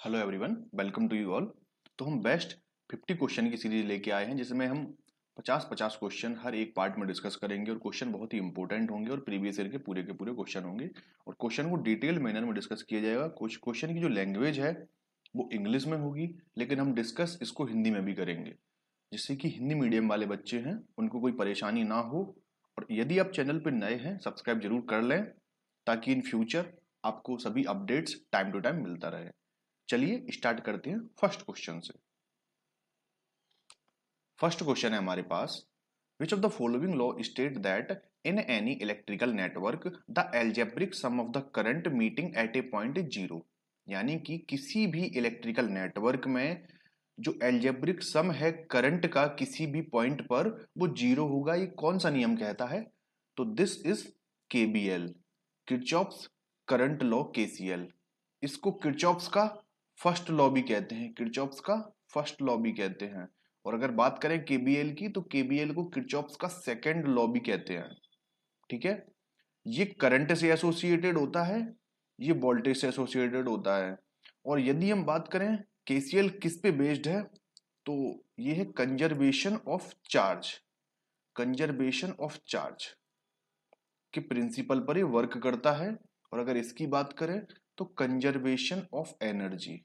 Hello everyone, welcome to you all. तो हम best 50 question की सीरीज लेके आए हैं जिसमें हम 50-50 क्वेश्चन हर एक पार्ट में डिस्कस करेंगे और क्वेश्चन बहुत ही इंपॉर्टेंट होंगे और प्रीवियस ईयर के पूरे क्वेश्चन होंगे और क्वेश्चन को डिटेल मैनर में डिस्कस किया जाएगा। कुछ क्वेश्चन की जो लैंग्वेज है वो इंग्लिश में होगी, लेकिन हम डिस्कस इसको हिंदी में भी करेंगे जिससे कि हिंदी मीडियम वाले बच्चे हैं उनको कोई परेशानी ना हो। और यदि आप चैनल पर नए हैं, सब्सक्राइब जरूर कर लें ताकि इन फ्यूचर आपको सभी अपडेट्स टाइम टू टाइम मिलता रहे। चलिए स्टार्ट करते हैं फर्स्ट क्वेश्चन से। फर्स्ट क्वेश्चन है हमारे पास, which of the following law state that in any electrical network the algebraic sum of the current meeting at a point is zero. यानी कि किसी भी इलेक्ट्रिकल नेटवर्क में जो एल्जेब्रिक सम है करंट का किसी भी पॉइंट पर वो जीरो होगा। ये कौन सा नियम कहता है? तो this is KBL, Kirchhoff's current law, KCL. इसको किरचॉफ्स का फर्स्ट लॉ भी कहते हैं, किरचॉफ्स का फर्स्ट लॉ भी कहते हैं। और अगर बात करें केबीएल की तो केबीएल को किरचॉफ्स का सेकंड लॉ भी कहते हैं। ठीक है, ये करंट से एसोसिएटेड होता है, ये वोल्टेज से एसोसिएटेड होता है। और यदि हम बात करें केसीएल किस पे बेस्ड है, तो ये है conservation of charge, conservation of charge के प्रिंसिपल पर ये वर्क करता है। और अगर इसकी बात करें तो conservation of energy,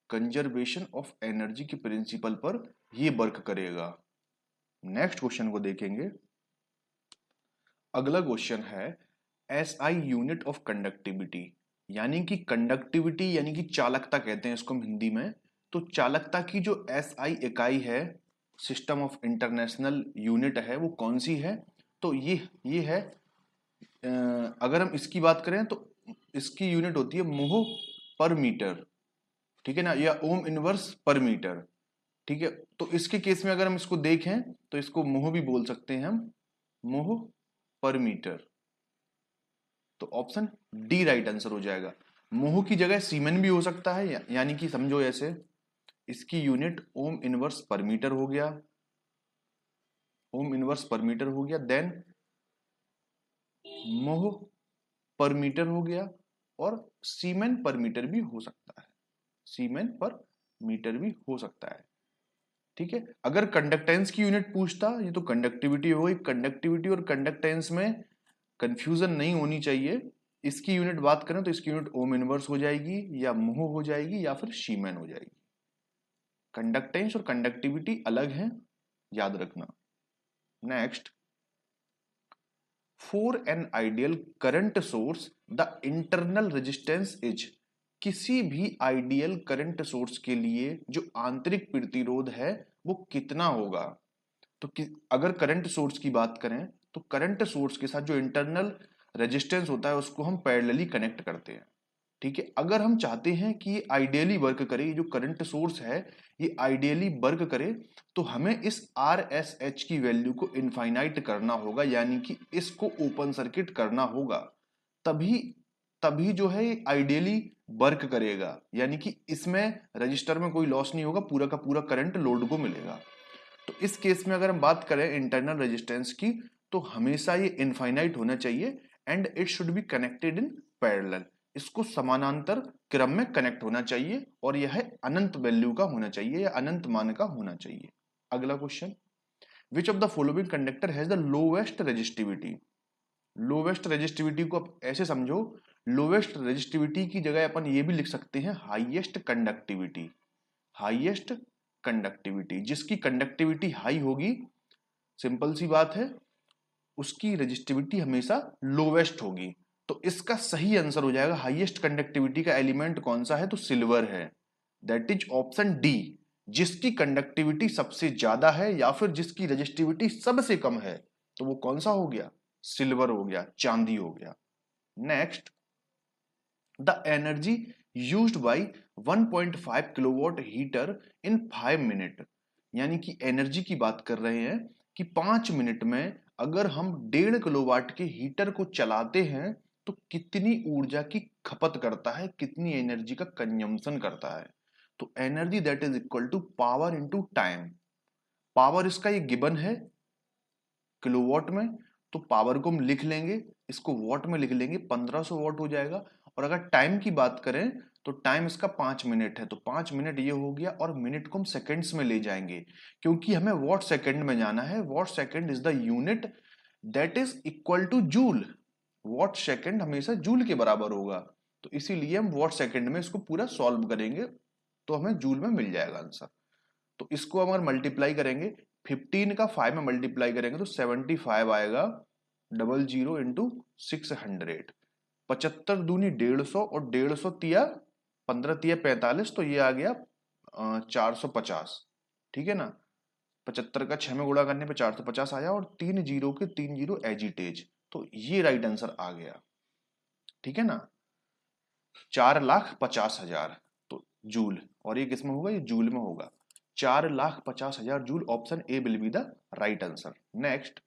conservation of energy के प्रिंसिपल पर ये वर्क करेगा। नेक्स्ट क्वेश्चन को देखेंगे। अगला क्वेश्चन है एसआई यूनिट ऑफ कंडक्टिविटी, यानी कि कंडक्टिविटी यानी कि चालकता कहते हैं इसको हम हिंदी में। तो चालकता की जो एसआई इकाई है, सिस्टम ऑफ इंटरनेशनल यूनिट है, वो कौन सी है? तो ये है, अगर हम इसकी बात करें तो इसकी यूनिट होती है मोह पर मीटर। ठीक है ना, या ओम इनवर्स पर मीटर। ठीक है, तो इसके केस में अगर हम इसको देखें तो इसको मोह भी बोल सकते हैं हम, मोह पर मीटर। तो ऑप्शन डी राइट आंसर हो जाएगा। मोह की जगह सीमेन भी हो सकता है, यानी कि समझो ऐसे, इसकी यूनिट ओम इनवर्स पर मीटर हो गया, ओम इनवर्स पर मीटर हो गया, देन मोह पर मीटर हो गया, और सीमेन पर मीटर भी हो सकता है, सीमेन पर मीटर भी हो सकता है। ठीक है, अगर कंडक्टेंस की यूनिट पूछता, ये तो कंडक्टिविटी हो गई, कंडक्टिविटी और कंडक्टेंस में कंफ्यूजन नहीं होनी चाहिए। इसकी यूनिट बात करें तो इसकी यूनिट ओम इनवर्स हो जाएगी, या मोह हो जाएगी, या फिर शीमेन हो जाएगी। कंडक्टेंस और कंडक्टिविटी अलग है, याद रखना। Next, for an ideal current source the internal resistance is. किसी भी आइडियल करंट सोर्स के लिए जो आंतरिक प्रतिरोध है वो कितना होगा? तो अगर करंट सोर्स की बात करें तो करंट सोर्स के साथ जो इंटरनल रेजिस्टेंस होता है उसको हम पैरेलली कनेक्ट करते हैं। ठीक है, अगर हम चाहते हैं कि ये आइडियली वर्क करे, ये जो करंट सोर्स है ये आइडियली वर्क करे, तो हमें इस आर एस एच की वैल्यू को इनफाइनाइट करना होगा, यानी कि इसको ओपन सर्किट करना होगा। तभी तभी जो है आइडियली वर्क करेगा, यानी कि इसमें रजिस्टर में कोई लॉस नहीं होगा, पूरा का पूरा करंट लोड को मिलेगा। तो इस केस में अगर हम बात करें इंटरनल रेजिस्टेंस की, तो हमेशा ये इनफाइनाइट होना चाहिए and it should be connected in parallel. इसको समानांतर क्रम में कनेक्ट होना चाहिए और यह अनंत वैल्यू का होना चाहिए या अनंत मान का होना चाहिए। अगला question, which of the following conductor has the lowest resistivity. Lowest resistivity को आप ऐसे समझो, लोवेस्ट रेजिस्टिविटी की जगह अपन ये भी लिख सकते हैं हाईएस्ट कंडक्टिविटी, हाईएस्ट कंडक्टिविटी। जिसकी कंडक्टिविटी हाई होगी, सिंपल सी बात है, उसकी रेजिस्टिविटी हमेशा लोवेस्ट होगी। तो इसका सही आंसर हो जाएगा, हाईएस्ट कंडक्टिविटी का एलिमेंट कौन सा है? तो सिल्वर है, दैट इज ऑप्शन डी। जिसकी कंडक्टिविटी सबसे ज्यादा है या फिर जिसकी रेजिस्टिविटी सबसे कम है, तो वो कौन सा हो गया? सिल्वर हो गया, चांदी हो गया। Next, the energy used by 1.5 kilowatt heater in 5 minute. यानी कि एनर्जी की बात कर रहे हैं कि 5 मिनट में अगर हम 1.5 किलोवाट के हीटर को चलाते हैं तो कितनी ऊर्जा की खपत करता है, कितनी एनर्जी का कंजम्पशन करता है। तो energy that is equal to power into time. Power इसका ये गिवन है किलोवाट में, तो पावर को हम लिख लेंगे, इसको वॉट में लिख लेंगे, 1500 वॉट हो जाएगा। और अगर टाइम की बात करें तो टाइम इसका 5 मिनट है, तो 5 मिनट ये हो गया, और मिनट को हम सेकंड्स में ले जाएंगे क्योंकि हमें वॉट सेकंड में जाना है। What second is the unit that is equal two joule. What second हमेशा जूल के बराबर होगा, तो इसीलिए हम वॉट सेकंड में इसको पूरा सॉल्व करेंगे तो हमें जूल में मिल जाएगा आंसर। तो इसको अगर मल्टीप्लाई करेंगे 15 का 5 में मल्टीप्लाई करेंगे तो 75 आएगा, 00 इंटू 600। 75 दूनी 150 और 150 तिया 15 तिया 45, तो ये आ गया 450। ठीक है ना, 75 का 6 में गुणा करने पे 450 आया, और 3 जीरो के 3 जीरो एजिटेज, तो ये राइट आंसर आ गया। ठीक है ना, 4,50,000 तो जूल, और ये किसमें होगा, ये जूल में होगा। 4,50,000 joule, option A will be the right answer. Next,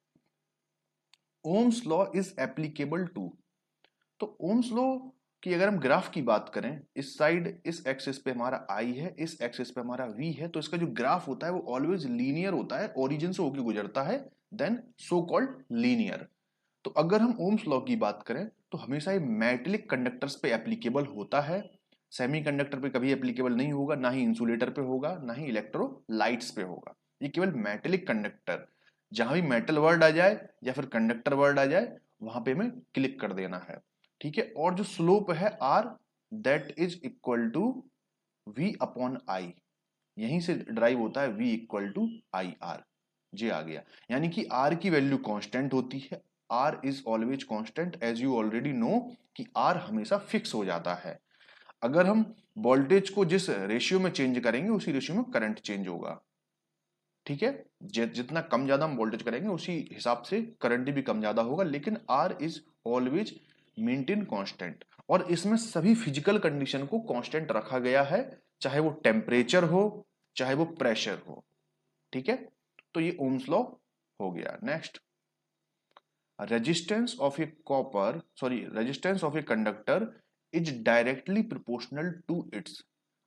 Ohm's law is applicable to. तो ओम्स लॉ की अगर हम ग्राफ की बात करें, इस साइड इस एक्सिस पे हमारा आई है, इस एक्सिस पे हमारा वी है, तो इसका जो ग्राफ होता है वो ऑलवेज लीनियर होता है, ओरिजिन से होकर गुजरता है, देन सो कॉल्ड लीनियर। तो अगर हम ओम्स लॉ की बात करें तो हमेशा ये मेटेलिक कंडक्टर्स पे एप्लीकेबल होता है, सेमीकंडक्टर पे कभी एप्लीकेबल नहीं होगा, ना ही इंसुलेटर पे होगा, ना ही इलेक्ट्रोलाइट्स पे होगा। ये केवल मेटेलिक कंडक्टर, जहां भी मेटल वर्ड आ जाए या फिर कंडक्टर वर्ड आ जाए वहां पे हमें क्लिक कर देना है। ठीक है, और जो स्लोप है R, that is equal to V upon I, यहीं से ड्राइव होता है V equal to I R. जे आ गया, यानी कि आर की वैल्यू कांस्टेंट होती है, R is always constant, as you already know कि आर हमेशा फिक्स हो जाता है। अगर हम वोल्टेज को जिस रेशियो में चेंज करेंगे उसी रेशियो में करंट चेंज होगा। ठीक है, जितना कम ज्यादा हम वोल्टेज करेंगे उसी हिसाब से करंट भी कम ज्यादा होगा, लेकिन R is always maintain constant. और इसमें सभी फिजिकल कंडीशन को कांस्टेंट रखा गया है, चाहे वो टेम्परेचर हो चाहे वो प्रेशर हो। ठीक है, तो ये ओम्स लॉ हो गया। Next, resistance of a copper sorry resistance of a conductor is directly proportional to its.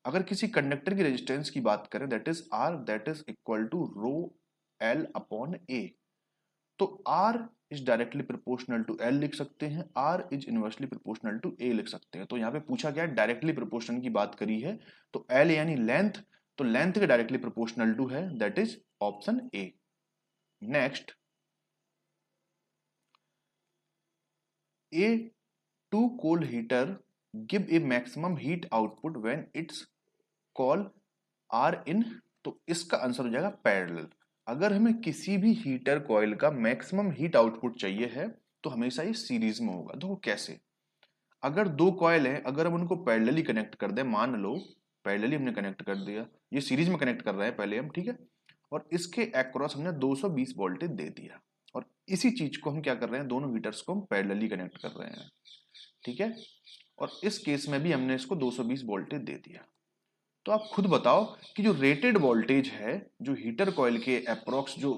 अगर किसी कंडक्टर की रेजिस्टेंस की बात करें, that is R, that is equal to rho L upon A. तो R is directly proportional to L लिख सकते हैं, R is inversely proportional to A लिख सकते हैं। तो यहाँ पे पूछा गया डायरेक्टली प्रोपोर्शनल की बात करी है, तो एल यानी लेंथ, तो लेंथ के डायरेक्टली प्रोपोर्शनल टू है, that is option A. Next, a two coal heater give a maximum heat output when its coal are in, तो इसका आंसर हो जाएगा पैरेलल। अगर हमें किसी भी हीटर कॉइल का मैक्सिमम हीट आउटपुट चाहिए है तो हमेशा ये सीरीज में होगा। देखो कैसे, अगर दो कॉइल हैं, अगर हम उनको पैरेलली कनेक्ट कर दें, मान लो पैरेलली हमने कनेक्ट कर दिया, ये सीरीज में कनेक्ट कर रहे हैं पहले हम, ठीक है, और इसके अक्रॉस हमने 220 वोल्टेज दे दिया, और इसी चीज को हम क्या कर रहे हैं, दोनों हीटर्स को हम पैरेलली कनेक्ट कर रहे हैं। ठीक है, और इस केस में भी हमने इसको 220 वोल्टेज दे दिया। तो आप खुद बताओ कि जो रेटेड वोल्टेज है, जो हीटर कॉइल के अप्रोक्स जो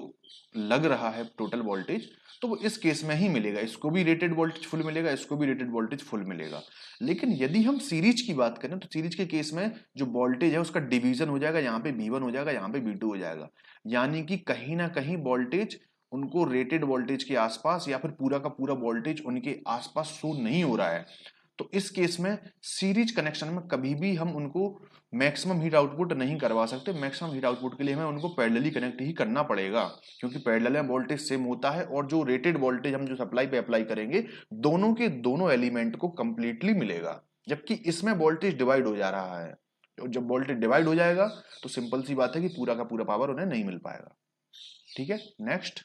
लग रहा है टोटल वोल्टेज, तो वो इस केस में ही मिलेगा। इसको भी रेटेड वोल्टेज फुल मिलेगा, इसको भी रेटेड वोल्टेज फुल मिलेगा। लेकिन यदि हम सीरीज की बात करें तो सीरीज के केस में जो वोल्टेज है उसका डिवीजन हो जाएगा, यहाँ पे V1 हो जाएगा, यहाँ पे V2 हो जाएगा, यानी कि कहीं ना कहीं वोल्टेज उनको रेटेड वोल्टेज के आसपास या फिर पूरा का पूरा वोल्टेज उनके आसपास शो नहीं हो रहा है। तो इस केस में सीरीज कनेक्शन में कभी भी हम उनको मैक्सिमम हीट आउटपुट नहीं करवा सकते। मैक्सिमम हीट आउटपुट के लिए हमें उनको पैरेलली कनेक्ट ही करना पड़ेगा, क्योंकि पैरेलल में वोल्टेज सेम होता है, और जो रेटेड वोल्टेज हम जो सप्लाई पे अप्लाई करेंगे दोनों के दोनों एलिमेंट को कंप्लीटली मिलेगा। जबकि इसमें वोल्टेज डिवाइड हो जा रहा है, तो जब वोल्टेज डिवाइड हो जाएगा तो सिंपल सी बात है कि पूरा का पूरा पावर उन्हें नहीं मिल पाएगा। ठीक है, next,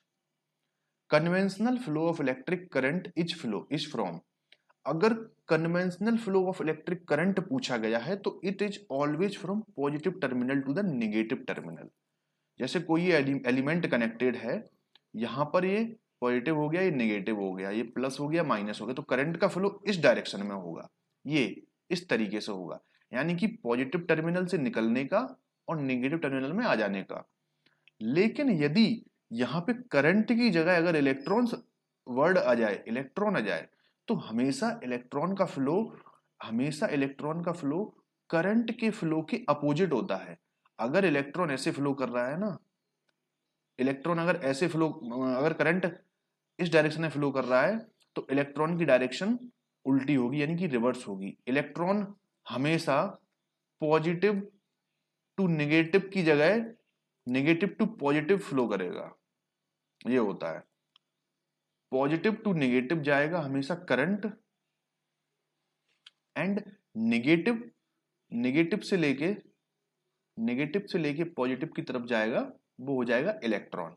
conventional flow of electric current is from. अगर conventional flow of electric current पूछा गया है तो it is always from positive terminal to the negative terminal. जैसे कोई ये एलिमेंट कनेक्टेड है, यहां पर ये पॉजिटिव हो गया, ये नेगेटिव हो गया, ये प्लस हो गया, माइनस हो गया, तो करंट का फ्लो इस डायरेक्शन में होगा, ये इस तरीके से होगा, यानी कि पॉजिटिव टर्मिनल से निकलने का और नेगेटिव टर्मिनल में आ जाने का। लेकिन यदि यहाँ पे करंट की जगह अगर इलेक्ट्रॉन वर्ड आ जाए, इलेक्ट्रॉन आ जाए, तो हमेशा इलेक्ट्रॉन का फ्लो करंट के फ्लो के अपोजिट होता है। अगर इलेक्ट्रॉन ऐसे फ्लो कर रहा है ना, इलेक्ट्रॉन अगर ऐसे फ्लो, अगर करंट इस डायरेक्शन में फ्लो कर रहा है तो इलेक्ट्रॉन की डायरेक्शन उल्टी होगी, यानी कि रिवर्स होगी। इलेक्ट्रॉन हमेशा पॉजिटिव टू नेगेटिव की जगह नेगेटिव टू पॉजिटिव फ्लो करेगा, ये होता है। पॉजिटिव टू नेगेटिव जाएगा हमेशा करंट, एंड नेगेटिव नेगेटिव से लेके पॉजिटिव की तरफ जाएगा, वो हो जाएगा इलेक्ट्रॉन।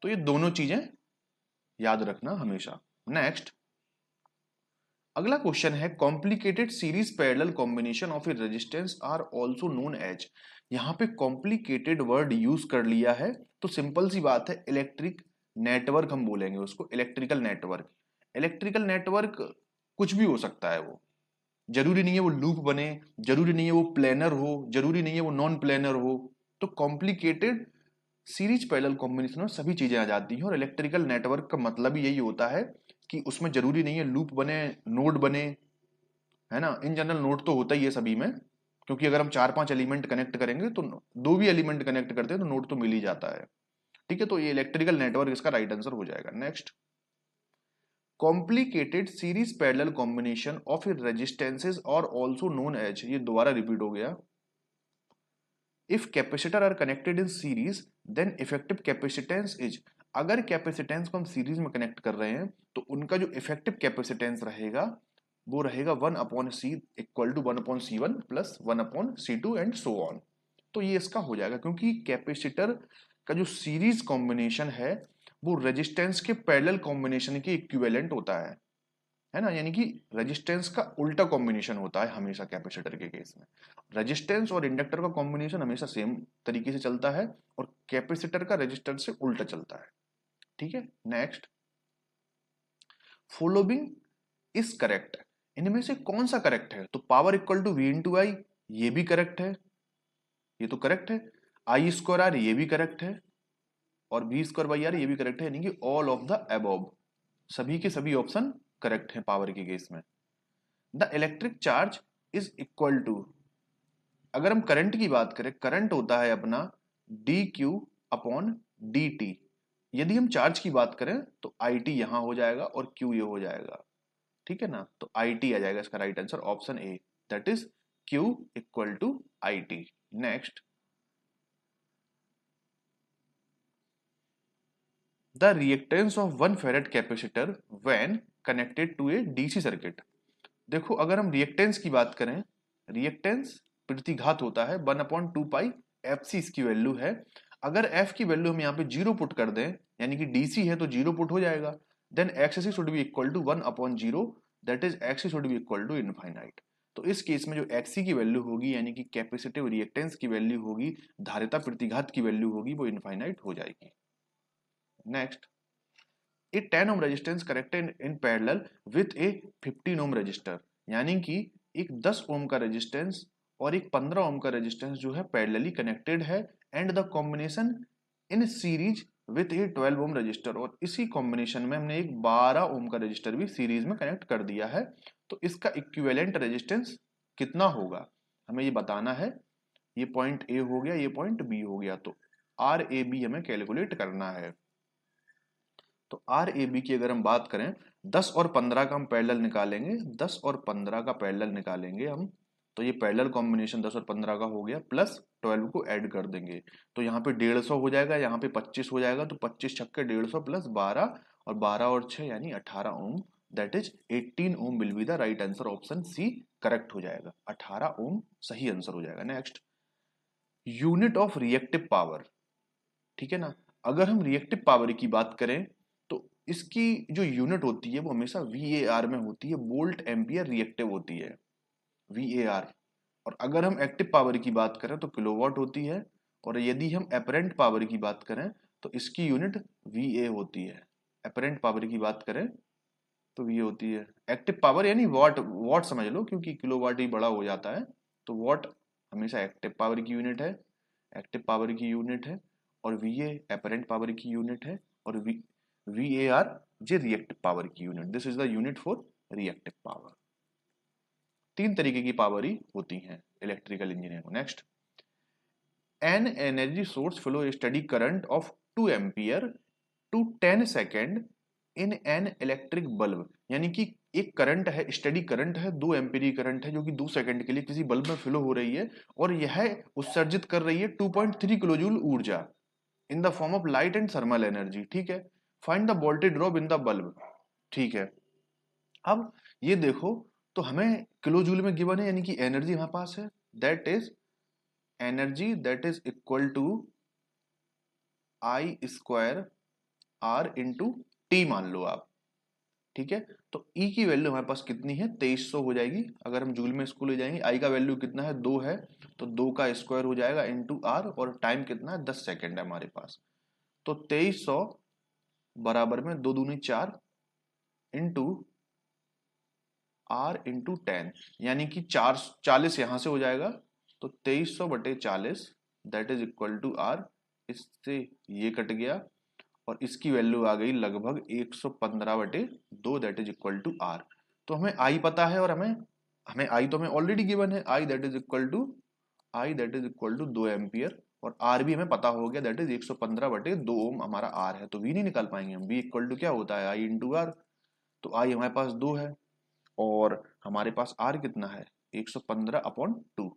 तो ये दोनों चीजें याद रखना हमेशा। नेक्स्ट, अगला क्वेश्चन है complicated series parallel combination of a resistance are also known as. यहां पे कॉम्प्लिकेटेड वर्ड यूज कर लिया है, तो सिंपल सी बात है, इलेक्ट्रिक नेटवर्क हम बोलेंगे उसको, इलेक्ट्रिकल नेटवर्क। इलेक्ट्रिकल नेटवर्क कुछ भी हो सकता है, वो जरूरी नहीं है वो लूप बने, जरूरी नहीं है वो प्लेनर हो, जरूरी नहीं है वो नॉन प्लेनर हो। तो कॉम्प्लिकेटेड सीरीज पैरेलल कॉम्बिनेशन में सभी चीजें आ जाती हैं, और इलेक्ट्रिकल नेटवर्क का मतलब ही यही होता है कि उसमें जरूरी नहीं है लूप बने, नोड बने, है ना। इन जनरल नोड तो होता ही है सभी में, क्योंकि अगर हम 4-5 एलिमेंट कनेक्ट करेंगे तो दो भी एलिमेंट कनेक्ट करते हैं तो नोड तो मिल ही जाता है। ठीक है, तो ये इलेक्ट्रिकल नेटवर्क इसका राइट आंसर हो जाएगा। Next, complicated series parallel combination of resistances are also known as, ये दोबारा रिपीट हो गया। If capacitor are connected in series then effective capacitance is. अगर कैपेसिटेंस को हम सीरीज में कनेक्ट कर रहे हैं तो उनका जो इफेक्टिव कैपेसिटेंस रहेगा वो रहेगा 1/C equal to 1/C1 plus 1/C2 and so on. तो ये इसका हो जाएगा, क्योंकि कैपेसिटर का जो सीरीज कॉम्बिनेशन है वो रेजिस्टेंस के पैरेलल कॉम्बिनेशन के इक्विवेलेंट होता है ना। यानी कि रेजिस्टेंस का उल्टा कॉम्बिनेशन होता है हमेशा कैपेसिटर के केस में। रेजिस्टेंस और इंडक्टर का कॉम्बिनेशन हमेशा सेम तरीके से चलता है, और कैपेसिटर का रेजिस्टेंस से उल्टा चलता है। ठीक है, नेक्स्ट, फॉलोइंग इज करेक्ट। इनमें से कौन सा करेक्ट है? तो power equal to V into I, ये भी करेक्ट है, ये तो करेक्ट है। आई स्क्वायर आर, ये भी करेक्ट है, और वी स्क्वायर बाई आर, ये भी करेक्ट है। यानी कि ऑल ऑफ द अबव, सभी के सभी ऑप्शन करेक्ट हैं पावर के केस में। The electric charge is equal to, अगर हम करंट की बात करें, करंट होता है अपना D Q upon D T. यदि हम चार्ज की बात करें तो आई टी यहां हो जाएगा और क्यू ये हो जाएगा। ठीक है ना, तो आई टी आ जाएगा इसका right answer, option A, that is Q equal to I T. Next, the reactance of 1 farad capacitor when connected to a DC circuit. देखो, अगर हम रिएक्टेंस की बात करें, रिएक्टेंस प्रतिघात होता है 1/2 पाई एफ सी, इसकी वैल्यू है। अगर एफ की वैल्यू हम यहाँ पे 0 पुट कर दें, यानी कि डीसी है तो 0 पुट हो जाएगा, then X should be equal to 1/0, that is X should be equal to infinite. तो इस केस में जो एक्सी की वैल्यू होगी, यानी कि कैपेसिटिव रिएक्टेंस की वैल्यू होगी, धारिता प्रतिघात की वैल्यू होगी, वो इनफाइनाइट हो जाएगी। Next, a 10 ohm resistance connected in parallel with a 15 ohm resistor. यानी कि एक 10 ओम का रेजिस्टेंस और एक 15 ओम का रेजिस्टेंस जो है पैरेलली कनेक्टेड है, and the combination in series with a 12 ohm resistor. और इसी कॉम्बिनेशन में हमने एक 12 ओम का रजिस्टर भी सीरीज में कनेक्ट कर दिया है। तो इसका इक्विवेलेंट रेजिस्टेंस कितना होगा हमें ये बताना है। ये पॉइंट ए हो गया, ये पॉइंट बी हो गया, तो आर ए बी हमें कैलकुलेट करना है। तो आर ए बी की अगर हम बात करें, 10 और 15 का हम पैरेलल निकालेंगे, 10 और 15 का पैरेलल निकालेंगे हम, तो ये पैरेलल कॉम्बिनेशन 10 और 15 का हो गया, प्लस 12 को ऐड कर देंगे, तो यहाँ पे 150 हो जाएगा, यहाँ पे 25 हो जाएगा, तो 25 छक्के 150 प्लस 12, और 12 और 6 यानी 18 ohm, that is 18 ohm will be the right answer, option C correct हो जाएगा, 18 ओम सही आंसर हो जाएगा। Next, unit of reactive power. ठीक है ना, अगर हम रिएक्टिव पावर की बात करें तो इसकी जो यूनिट होती है वो हमेशा VAR में होती है, वोल्ट एम्पियर रिएक्टिव होती है, VAR। और अगर हम एक्टिव पावर की बात करें तो किलोवाट होती है, और यदि हम एपरेंट पावर की बात करें तो इसकी यूनिट VA होती है। एपरेंट पावर की बात करें तो ये होती है एक्टिव पावर, यानी वॉट, वॉट समझ लो, क्योंकि किलोवाट ही बड़ा हो जाता है, तो वॉट हमेशा एक्टिव पावर की यूनिट है, एक्टिव पावर की यूनिट है, और VA एपरेंट पावर की यूनिट है, और VAR जे रिएक्टिव पावर की unit. This is the unit for reactive power. 3 तरीके की पावर ही होती हैं इलेक्ट्रिकल इंजीनियर को। Next, an energy source flow study current of 2 ampere to 10 second in an electric bulb, यानी कि एक करंट है, स्टेडी करंट है, 2 एम्पीयर की करंट है जो कि 2 सेकंड के लिए किसी बल्ब में फ्लो हो रही है और यह उत्सर्जित कर रही है 2.3 किलोजूल ऊर्जा in the form of light and thermal energy. ठीक है, find the voltage drop in the bulb. ठीक है, अब ये देखो तो हमें किलो जूल में गिवन है, यानी कि एनर्जी हमारे पास है, that is energy that is equal to I square R into T मान लो आप। ठीक है, तो E की वैल्यू हमारे पास कितनी है, 2300 हो जाएगी। अगर हम जूल में इसको ले जाएंगे, I का वैल्यू कितना है, 2 है, तो 2 का स्क्वायर हो जाएगा इंटू आर, और टाइम कितना है, 10 सेकेंड है हमारे पास। तो 2300 बराबर में 2 दूनी 4 इंटू आर इंटू 10, यानी कि 40 यहां से हो जाएगा, तो 2300 बटे 40 that is equal to R. इससे ये कट गया और इसकी वैल्यू आ गई लगभग 115 बटे 2 that is equal to R. तो हमें आई पता है और हमें हमें आई तो हमें ऑलरेडी गिवन है, I that is equal to 2 ampere, और आर भी हमें पता हो गया दैट इज 115 बटे 2 ओम हमारा आर है, तो वी नहीं निकाल पाएंगे हम। वी इक्वल टू क्या होता है, आई इंटू आर। तो आई हमारे पास 2 है और हमारे पास आर कितना है, 115 अपॉन 2।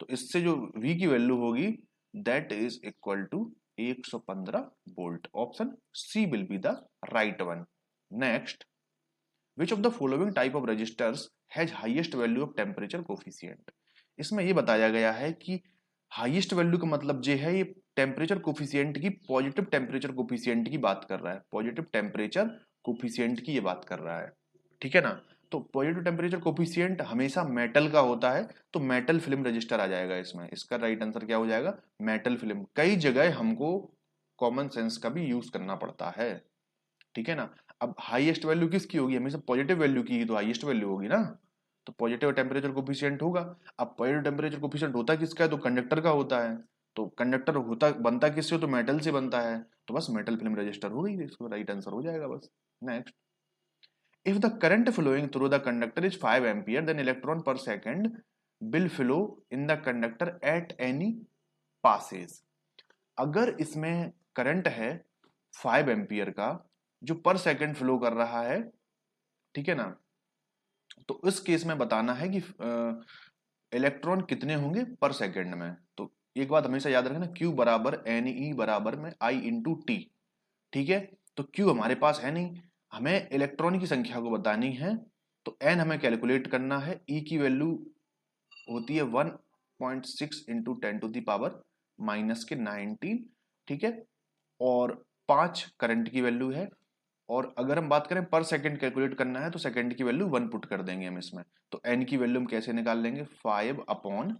तो इससे जो V की वैल्यू होगी that is equal to 115 volt. Option C will be the right one. Next, which of the following type of resistors has highest value of temperature coefficient. इसमें ये बताया गया है कि हाईएस्ट वैल्यू का मतलब जो है, ये टेम्परेचर कोफिशिएंट की, पॉजिटिव टेम्परेचर कोफिशिएंट की बात कर रहा है, पॉजिटिव टेम्परेचर कोफिशिएंट की ये बात कर रहा है। ठीक है ना, तो पॉजिटिव टेम्परेचर कोफिशिएंट हमेशा मेटल का होता है, तो मेटल फिल्म रजिस्टर आ जाएगा इसमें। इसका राइट आंसर क्या हो जाएगा, मेटल फिल्म। कई जगह हमको कॉमन सेंस का भी यूज करना पड़ता है। ठीक है ना, अब हाईएस्ट वैल्यू किसकी होगी, हमेशा पॉजिटिव वैल्यू की ही तो हाईएस्ट वैल्यू होगी ना, तो पॉजिटिव टेम्परेचर कोफिशिएंट होगा। अब पॉजिटिव टेम्परेचर कोफिशिएंट होता किसका है, तो कंडक्टर का होता है। तो कंडक्टर होता बनता किससे हो, तो मेटल से बनता है, तो बस मेटल फिल्म रजिस्टर हो गई, इसको राइट आंसर हो जाएगा बस। Next, if the current flowing through the conductor is 5 ampere, then electron per second will flow in the conductor at any passes। अगर इसमें करंट है 5 एम्पियर का जो पर सेकंड फ्लो कर रहा है, ठीक है ना, तो इस केस में बताना है कि इलेक्ट्रॉन कितने होंगे पर सेकंड में। तो एक बात हमेशा याद रखना, Q बराबर एन ई बराबर में आई इंटू टी। ठीक है, तो Q हमारे पास है नहीं, हमें इलेक्ट्रॉन की संख्या को बतानी है, तो n हमें कैलकुलेट करना है। E की वैल्यू होती है 1.6 into 10 to the power minus के 19। ठीक है, और 5 करंट की वैल्यू है, और अगर हम बात करें पर सेकंड कैलकुलेट करना है तो सेकंड की वैल्यू 1 पुट कर देंगे हम इसमें। तो n की वैल्यू हम कैसे निकाल लेंगे, 5 upon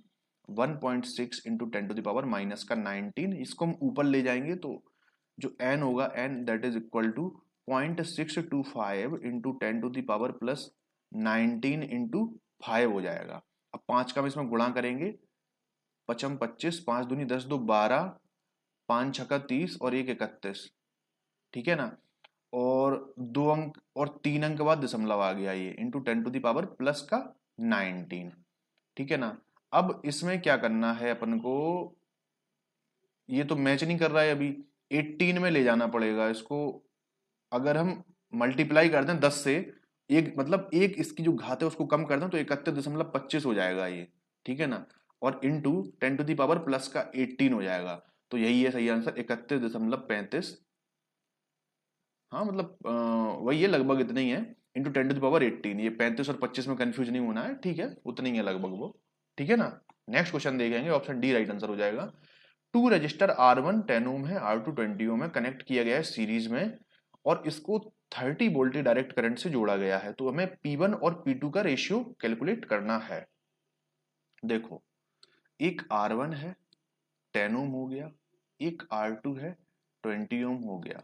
1.6 into 10 to the power minus का 19। इसको हम ऊपर ले जाएंगे तो जो n होगा, n that is equal to 0.625 into 10 to the power plus 19 into 5 हो जाएगा। अब 5 का हम इसमें गुणा करेंगे, 5 25, 5 दूनी 10, 2 12, 5 छक्का 30 और 1 31। ठीक है ना, और 2 अंक और 3 अंक के बाद दशमलव आ गया ये, into 10 to the power plus का 19। ठीक है ना, अब इसमें क्या करना है अपन को, ये तो मैच नहीं कर रहा है अभी, 18 में ले जाना पड़ेगा इसको। अगर हम मल्टीप्लाई कर दें 10 से, एक मतलब एक इसकी जो घात है उसको कम कर दें तो 31.25 हो जाएगा ये। ठीक है ना, और into 10 to the power plus का 18 हो जाएगा, तो यही है सही आंसर, 31.35। हाँ मतलब वही है, लगभग इतना ही है, इंटू 10 टू दी पावर 18। ये 35 और 25 में कंफ्यूज नहीं होना है, ठीक है, उतना ही है लगभग वो। ठीक है ना, नेक्स्ट क्वेश्चन देखेंगे, ऑप्शन डी राइट आंसर हो जाएगा। टू रजिस्टर R1 10 ओम है, R2 20 ओम है, कनेक्ट किया गया है सीरीज में, और इसको 30 वोल्ट डायरेक्ट करंट से जोड़ा गया है। तो हमें P1 और P2 का रेशियो कैलकुलेट करना है। देखो, एक R1 है 10 ओम हो गया, एक R2 है 20 ओम हो गया,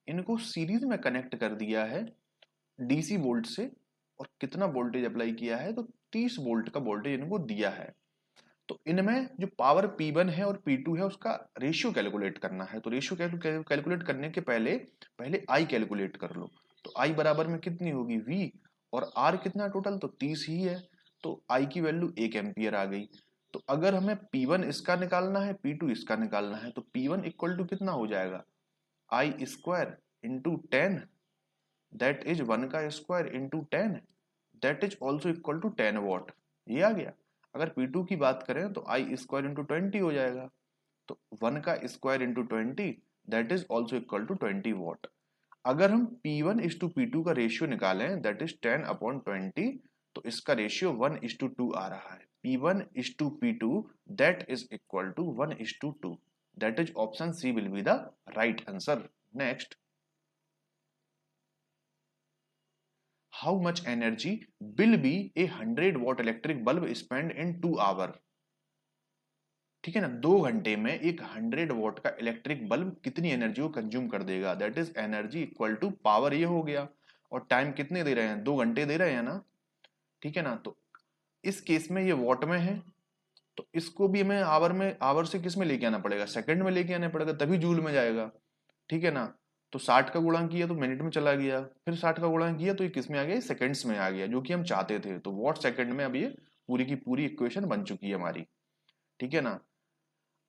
इनको सीरीज में कनेक्ट कर दिया है डीसी वोल्ट से, और कितना वोल्टेज अप्लाई किया है, तो 30 वोल्ट का वोल्टेज इनको दिया है। तो इनमें जो पावर P1 है और P2 है उसका रेशियो कैलकुलेट करना है। तो रेशियो कैलकुलेट करने के पहले पहले I कैलकुलेट कर लो। तो I बराबर में कितनी होगी V, और R कितना टोटल, तो 30 ही है, तो I की वैल्यू 1 एम्पियर आ गई। तो अगर हमें P1 इसका निकालना है, P2 इसका निकालना है, तो P1 इक्वल टू कितना हो जाएगा, I square into 10 that is 1 का square into 10 that is also equal to 10 watt. ये आ गया। अगर P2 की बात करें तो आई स्क्वायर इंटू 20 हो जाएगा। तो 1 का square into 20 that is also equal to 20 watt. अगर हम P1 इज टू P2 का रेशियो निकालें दैट इज 10/20, तो इसका रेशियो 1:2 आ रहा है। P1 is to P2 that is equal to 1:2। That is option C will be the right answer. Next, how much energy will be a 100 watt electric bulb spend in 2 hour. ठीक है ना, 2 घंटे में एक 100 watt का electric bulb कितनी energy को consume कर देगा। That is energy equal to power, ये हो गया। और टाइम कितने दे रहे हैं, 2 घंटे दे रहे हैं ना। ठीक है ना, तो इस केस में ये वॉट में है, तो इसको भी हमें आवर में, आवर से किस में लेके आना पड़ेगा, सेकंड में लेके आना पड़ेगा, तभी जूल में जाएगा। ठीक है ना, तो 60 का गुणा किया तो मिनट में चला गया, फिर 60 का गुणा किया तो ये किस में आ गया, सेकंड्स में आ गया, जो कि हम चाहते थे। तो वॉट सेकंड में अब ये पूरी की पूरी इक्वेशन बन चुकी है हमारी। ठीक है ना,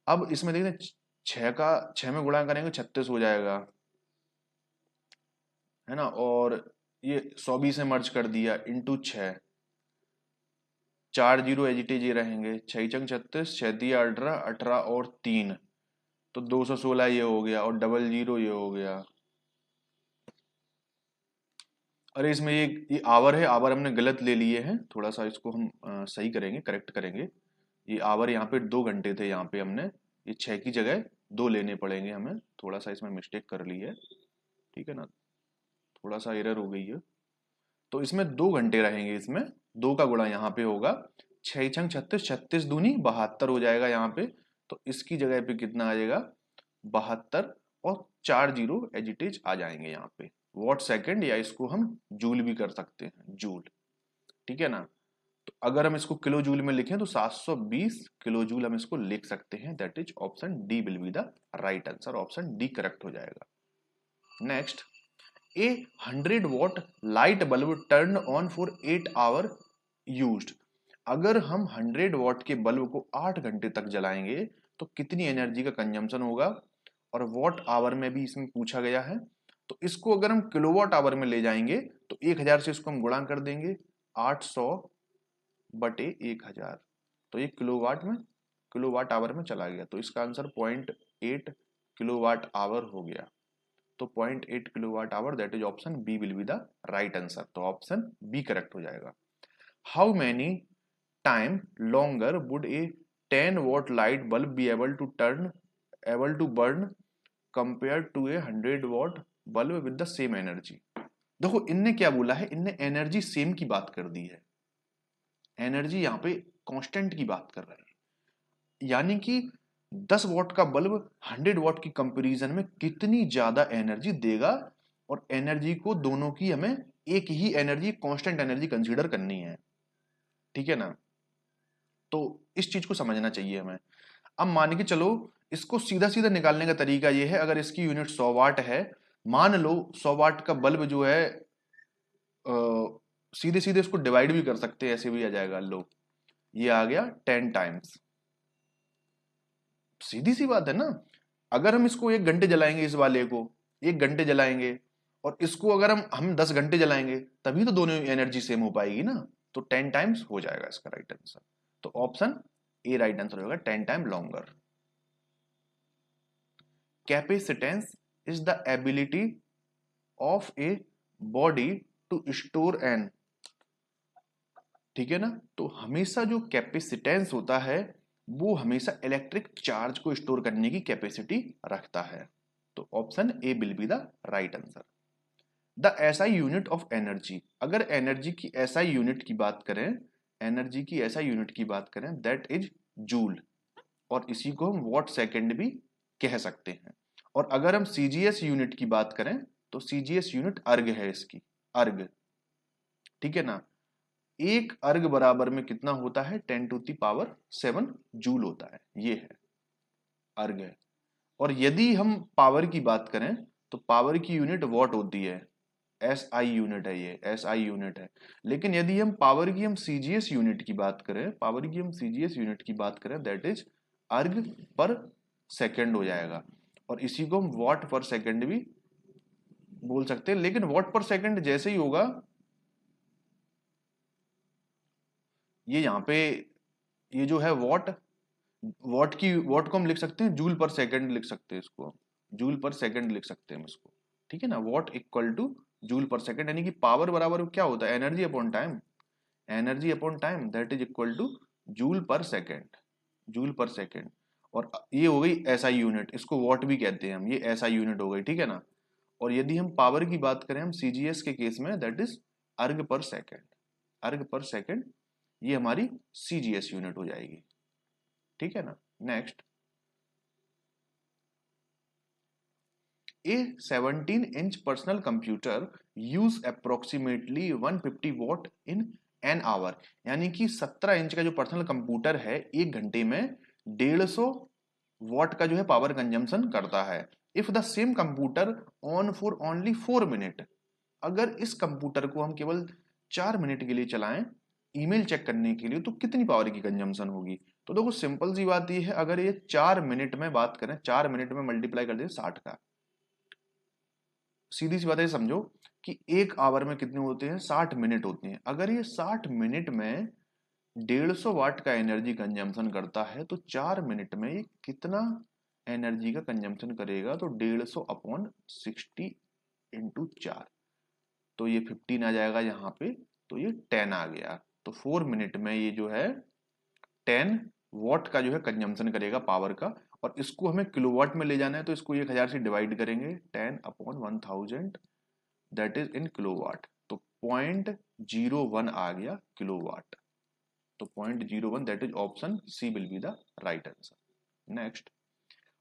अब इसमें देखते 6 में गुणा करेंगे 36 हो जाएगा, है ना। और ये 100 से मर्ज कर दिया इंटू 6, 4 जीरो एजिटेज ये रहेंगे, 6×6 = 36, 6×3 = 18, 18 और 3 तो 216 ये हो गया, और डबल जीरो ये हो गया। अरे इसमें ये आवर है, आवर हमने गलत ले लिए हैं, थोड़ा सा इसको हम सही करेंगे, करेक्ट करेंगे। ये आवर यहाँ पे 2 घंटे थे, यहाँ पे हमने ये 6 की जगह 2 लेने पड़ेंगे हमें, थोड़ा सा इसमें मिस्टेक कर ली है। ठीक है ना, थोड़ा सा एरर हो गई है। तो इसमें 2 घंटे रहेंगे, इसमें 2 का गुणा यहाँ पे होगा, 6×6 = 36, 36×2 = 72 हो जाएगा यहाँ पे। तो इसकी जगह पे कितना आ जाएगा, 72, और 4 जीरो एजिटेज आ जाएंगे यहाँ पे। वॉट सेकंड, या इसको हम जूल भी कर सकते हैं, जूल। ठीक है ना, तो अगर हम इसको किलो जूल में लिखें तो 720 किलो जूल हम इसको लिख सकते हैं। That is option D will be the right answer, option D correct हो जाएगा। Next, a 100 watt light bulb turn on for 8 hour used. अगर हम 100 वॉट के बल्ब को 8 घंटे तक जलाएंगे तो कितनी एनर्जी का कंजम्पशन होगा। और वॉट आवर में भी इसमें पूछा गया है, तो इसको अगर हम किलोवाट आवर में ले जाएंगे तो 1000 से इसको हम गुणा कर देंगे, 800/1000, तो ये किलोवाट आवर में चला गया, तो इसका आंसर 0.8 किलोवाट आवर हो गया। तो 0.8 kilowatt hour, that is option B will be the right answer, तो ऑप्शन बी करेक्ट हो जाएगा। How many time longer would a 10 watt light bulb be able to burn compared to a 100 watt bulb with the same energy. देखो इनने क्या बोला है, इनने energy same की बात कर दी है, एनर्जी यहाँ पे कांस्टेंट की बात कर रहे हैं, यानी कि 10 वॉट का बल्ब 100 वॉट की कंपैरिजन में कितनी ज्यादा एनर्जी देगा। और एनर्जी को दोनों की हमें एक ही एनर्जी, कांस्टेंट एनर्जी कंसीडर करनी है। ठीक है ना, तो इस चीज को समझना चाहिए हमें। अब मान के चलो, इसको सीधा सीधा निकालने का तरीका यह है, अगर इसकी यूनिट 100 वाट है, मान लो 100 वाट का बल्ब जो है, सीधे सीधे इसको डिवाइड भी कर सकते हैं, ऐसे भी आ जाएगा। लो ये आ गया 10 टाइम्स, सीधी सी बात है ना। अगर हम इसको 1 घंटे जलाएंगे, इस वाले को 1 घंटे जलाएंगे, और इसको अगर हम 10 घंटे जलाएंगे, तभी तो दोनों एनर्जी सेम हो पाएगी ना। तो 10 टाइम्स हो जाएगा इसका राइट आंसर, तो ऑप्शन ए राइट आंसर होगा, 10 time longer. Capacitance is the ability of a body to store an. ठीक है ना, तो हमेशा जो कैपेसिटेंस होता है वो हमेशा इलेक्ट्रिक चार्ज को स्टोर करने की कैपेसिटी रखता है। तो option A will be the right answer. The SI unit of energy, अगर एनर्जी की एसआई यूनिट की बात करें, एनर्जी की एसआई यूनिट की बात करें, दैट इज जूल, और इसी को हम वॉट सेकेंड भी कह सकते हैं। और अगर हम सीजीएस यूनिट की बात करें तो सीजीएस यूनिट अर्ग है इसकी, अर्ग। ठीक है ना, एक अर्ग बराबर में कितना होता है, 10⁻⁷ जूल होता है, ये है अर्ग है। और यदि हम पावर की बात करें तो पावर की यूनिट वॉट होती है, एसआई यूनिट है, ये एसआई यूनिट है। लेकिन यदि हम पावर की हम सीजीएस यूनिट की बात करें, पावर की हम सीजीएस यूनिट की बात करें, दैट इज अर्ग पर सेकंड हो जाएगा, और इसी को हम वॉट पर सेकंड भी बोल सकते हैं, लेकिन वॉट पर सेकंड जैसे ही होगा, ये यहाँ पे ये जो है वॉट, वॉट को हम लिख सकते हैं जूल पर सेकंड लिख सकते हैं इसको, जूल पर सेकंड लिख सकते हैं हम इसको, ठीक है ना। वॉट इक्वल टू जूल पर सेकंड, यानी कि पावर बराबर क्या होता है, energy upon time, energy upon time that is equal two joule पर सेकंड, जूल पर सेकंड। और ये हो गई एसआई यूनिट, इसको वॉट भी कहते हैं हम, ये एसआई यूनिट हो गई, ठीक है ना। और यदि हम पावर की बात करें हम सीजीएस के केस में, दैट इज अर्ग पर सेकंड, अर्ग पर सेकंड, ये हमारी सीजीएस यूनिट हो जाएगी, ठीक है ना। Next, A 17-inch personal computer use approximately 150 what in an hour, यानी कि 17 इंच का जो पर्सनल कंप्यूटर है एक घंटे में 150 वॉट का जो है पावर कंजम्पशन करता है। If the same computer on for only 4 minute, अगर इस कंप्यूटर को हम केवल 4 मिनट के लिए चलाएं ईमेल चेक करने के लिए, तो कितनी पावर की कंजम्पशन होगी। तो देखो सिंपल सी बात ये है, अगर ये 4 मिनट में बात करें, 4 मिनट में मल्टीप्लाई कर दें 60 का, सीधी सी बात है, समझो कि एक आवर में कितने होते हैं, 60 मिनट होते हैं। अगर ये 60 मिनट में 150 वाट का एनर्जी कंजम्पशन करता है, तो 4 मिनट में ये कितना एनर्जी का कंजम्पशन करेगा, तो 150 अपॉन 60 इंटू 4, तो ये 15 आ जाएगा यहाँ पे, तो ये 10 आ गया। तो 4 मिनट में ये जो है 10 वॉट का जो है कंजम्पशन करेगा पावर का। और इसको हमें किलोवाट में ले जाना है, तो इसको 1000 से डिवाइड करेंगे, 10 अपॉन 1000 दैट इज इन किलोवाट, तो 0.01 आ गया किलोवाट। तो 0.01 that is option C will be the right answer. Next,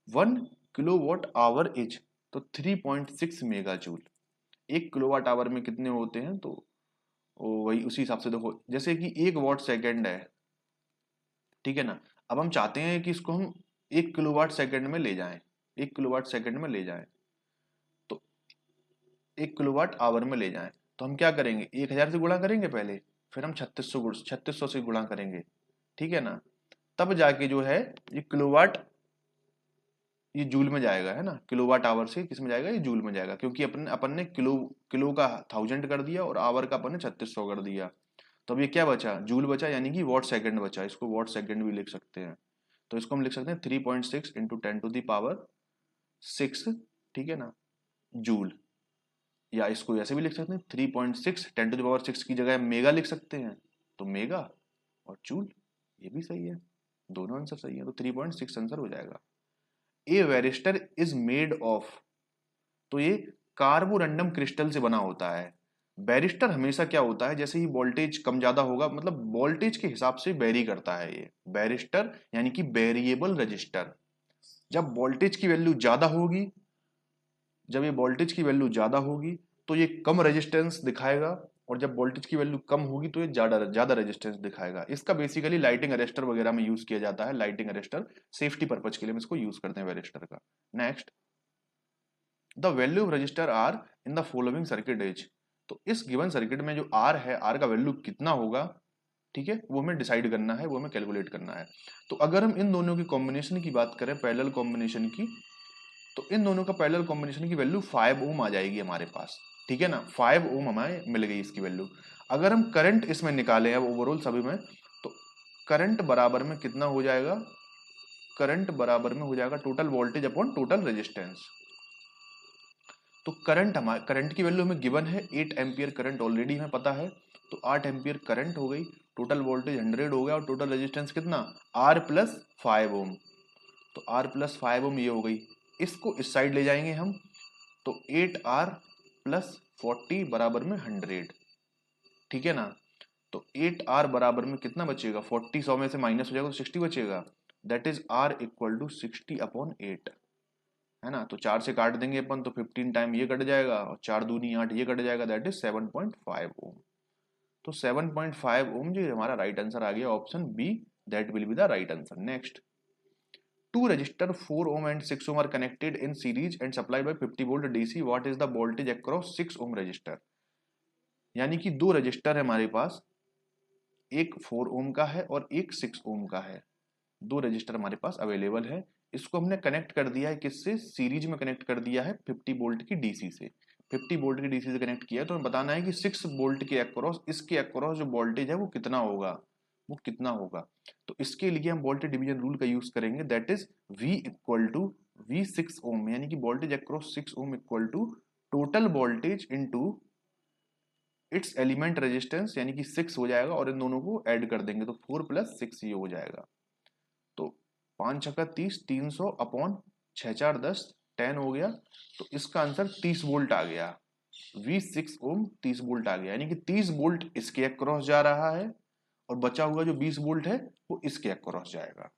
1 kilowatt hour is, तो 3.6 मेगा जूल। 1 किलोवाट आवर में कितने होते हैं, तो वही उसी हिसाब से देखो, जैसे कि 1 वॉट सेकेंड है, ठीक है ना। अब हम चाहते हैं कि इसको हम 1 किलोवाट सेकेंड में ले जाएं, 1 किलोवाट सेकेंड में ले जाएं, तो 1 किलोवाट आवर में ले जाएं, तो हम क्या करेंगे, 1000 से गुणा करेंगे पहले, फिर हम 3600 से गुणा करेंगे, ठीक है ना। तब जाके जो है ये किलोवाट, ये जूल में जाएगा, है ना। किलोवाट आवर से किस में जाएगा, ये जूल में जाएगा, क्योंकि अपन अपन ने किलो किलो का 1000 कर दिया और आवर का अपन ने 3600 कर दिया। तो अब ये क्या बचा, जूल बचा, यानी कि वॉट सेकंड बचा, इसको वॉट सेकंड भी लिख सकते हैं। तो इसको हम लिख सकते हैं 3.6 इंटू 10⁶, ठीक है ना, जूल। या इसको ऐसे भी लिख सकते हैं 3.6 10⁶ की जगह मेगा लिख सकते हैं, तो मेगा और जूल, ये भी सही है, दोनों आंसर सही है, तो 3.6 आंसर हो जाएगा। ए वेरिस्टर इज मेड ऑफ, तो ये कार्बोरंडम क्रिस्टल से बना होता है। बैरिस्टर हमेशा क्या होता है, जैसे ही वोल्टेज कम ज्यादा होगा, मतलब वोल्टेज के हिसाब से वेरी करता है ये बैरिस्टर, यानी कि वेरिएबल रजिस्टर। जब वोल्टेज की वैल्यू ज्यादा होगी, जब ये वोल्टेज की वैल्यू ज्यादा होगी तो ये कम रेजिस्टेंस दिखाएगा, और जब वोल्टेज की वैल्यू कम होगी तो ये ज्यादा ज्यादा रेजिस्टेंस दिखाएगा। इसका बेसिकली लाइटिंग अरेस्टर वगैरह में यूज किया जाता है, लाइटिंग अरेस्टर सेफ्टी पर्पज के लिए हम इसको यूज करते हैं वेरिस्टर का। Next, the value of resistor R in the following circuit is, तो इस गिवन सर्किट में जो आर है, आर का वैल्यू कितना होगा, ठीक है, वो हमें डिसाइड करना है, वो हमें कैलकुलेट करना है। तो अगर हम इन दोनों की कॉम्बिनेशन की बात करें, पैरेलल कॉम्बिनेशन की, तो इन दोनों का पैरेलल कॉम्बिनेशन की वैल्यू 5 ओम आ जाएगी हमारे पास, ठीक है ना। 5 ओम हमें मिल गई इसकी वैल्यू। अगर हम करंट इसमें निकालें अब ओवरऑल सभी में, तो करंट बराबर में कितना हो जाएगा, करंट बराबर में हो जाएगा total voltage upon total resistance. तो करंट, हमारे करंट की वैल्यू हमें गिवन है 8 एम्पियर करंट ऑलरेडी हमें पता है, तो 8 एम्पियर करंट हो गई, टोटल वोल्टेज 100 हो गया, और टोटल रेजिस्टेंस कितना, आर प्लस 5 ओम। तो आर प्लस 5 ओम ये हो गई, इसको इस साइड ले जाएंगे हम, तो 8R प्लस 40 बराबर में 100, ठीक है ना। तो 8R बराबर में कितना बचेगा, 40 100 में से माइनस हो जाएगा तो 60 बचेगा, that is R equal to 60 upon 8, है ना। तो 4 से काट देंगे अपन, तो 15 टाइम ये कट जाएगा, और 4 दूनी 8 ये कट जाएगा, दैट इज 7.5 ओम। तो 7.5 ओम जो हमारा राइट आंसर आ गया, option B, that will be the right answer. Next, two resistor 4 ohm and 6 ohm are connected in series and supplied by 50 volt DC. What is the voltage across 6 ohm resistor? यानी कि दो register है हमारे पास, एक 4 ओम का है और एक 6 ओम का है, दो रजिस्टर हमारे पास अवेलेबल है। इसको हमने कनेक्ट कर दिया है किससे, सीरीज में कनेक्ट कर दिया है 50 वोल्ट की डीसी से। 50 वोल्ट के डीसी से कनेक्ट किया, तो हमें बताना है कि 6 वोल्ट के अक्रॉस, इसके अक्रॉस जो वोल्टेज है वो कितना होगा, वो कितना होगा। तो इसके लिए हम वोल्टेज डिवीजन रूल का यूज करेंगे, that is V equal to V 6 ohm, यानी कि voltage across 6 ohm equal to total voltage into its element resistance, यानी कि 6 हो जाएगा, और इन दोनों को ऐड कर देंगे तो 4 + 6 ये हो जाएगा। तो 5 छक्का 30, 300 अपॉन 6 4 10, 10 हो गया। तो इसका आंसर 30 वोल्ट आ गया। V6 ओम 30 वोल्ट आ गया, यानी कि 30 वोल्ट इसके अक्रॉस जा रहा है और बचा हुआ जो 20 वोल्ट है वो इसके अक्रॉस जाएगा।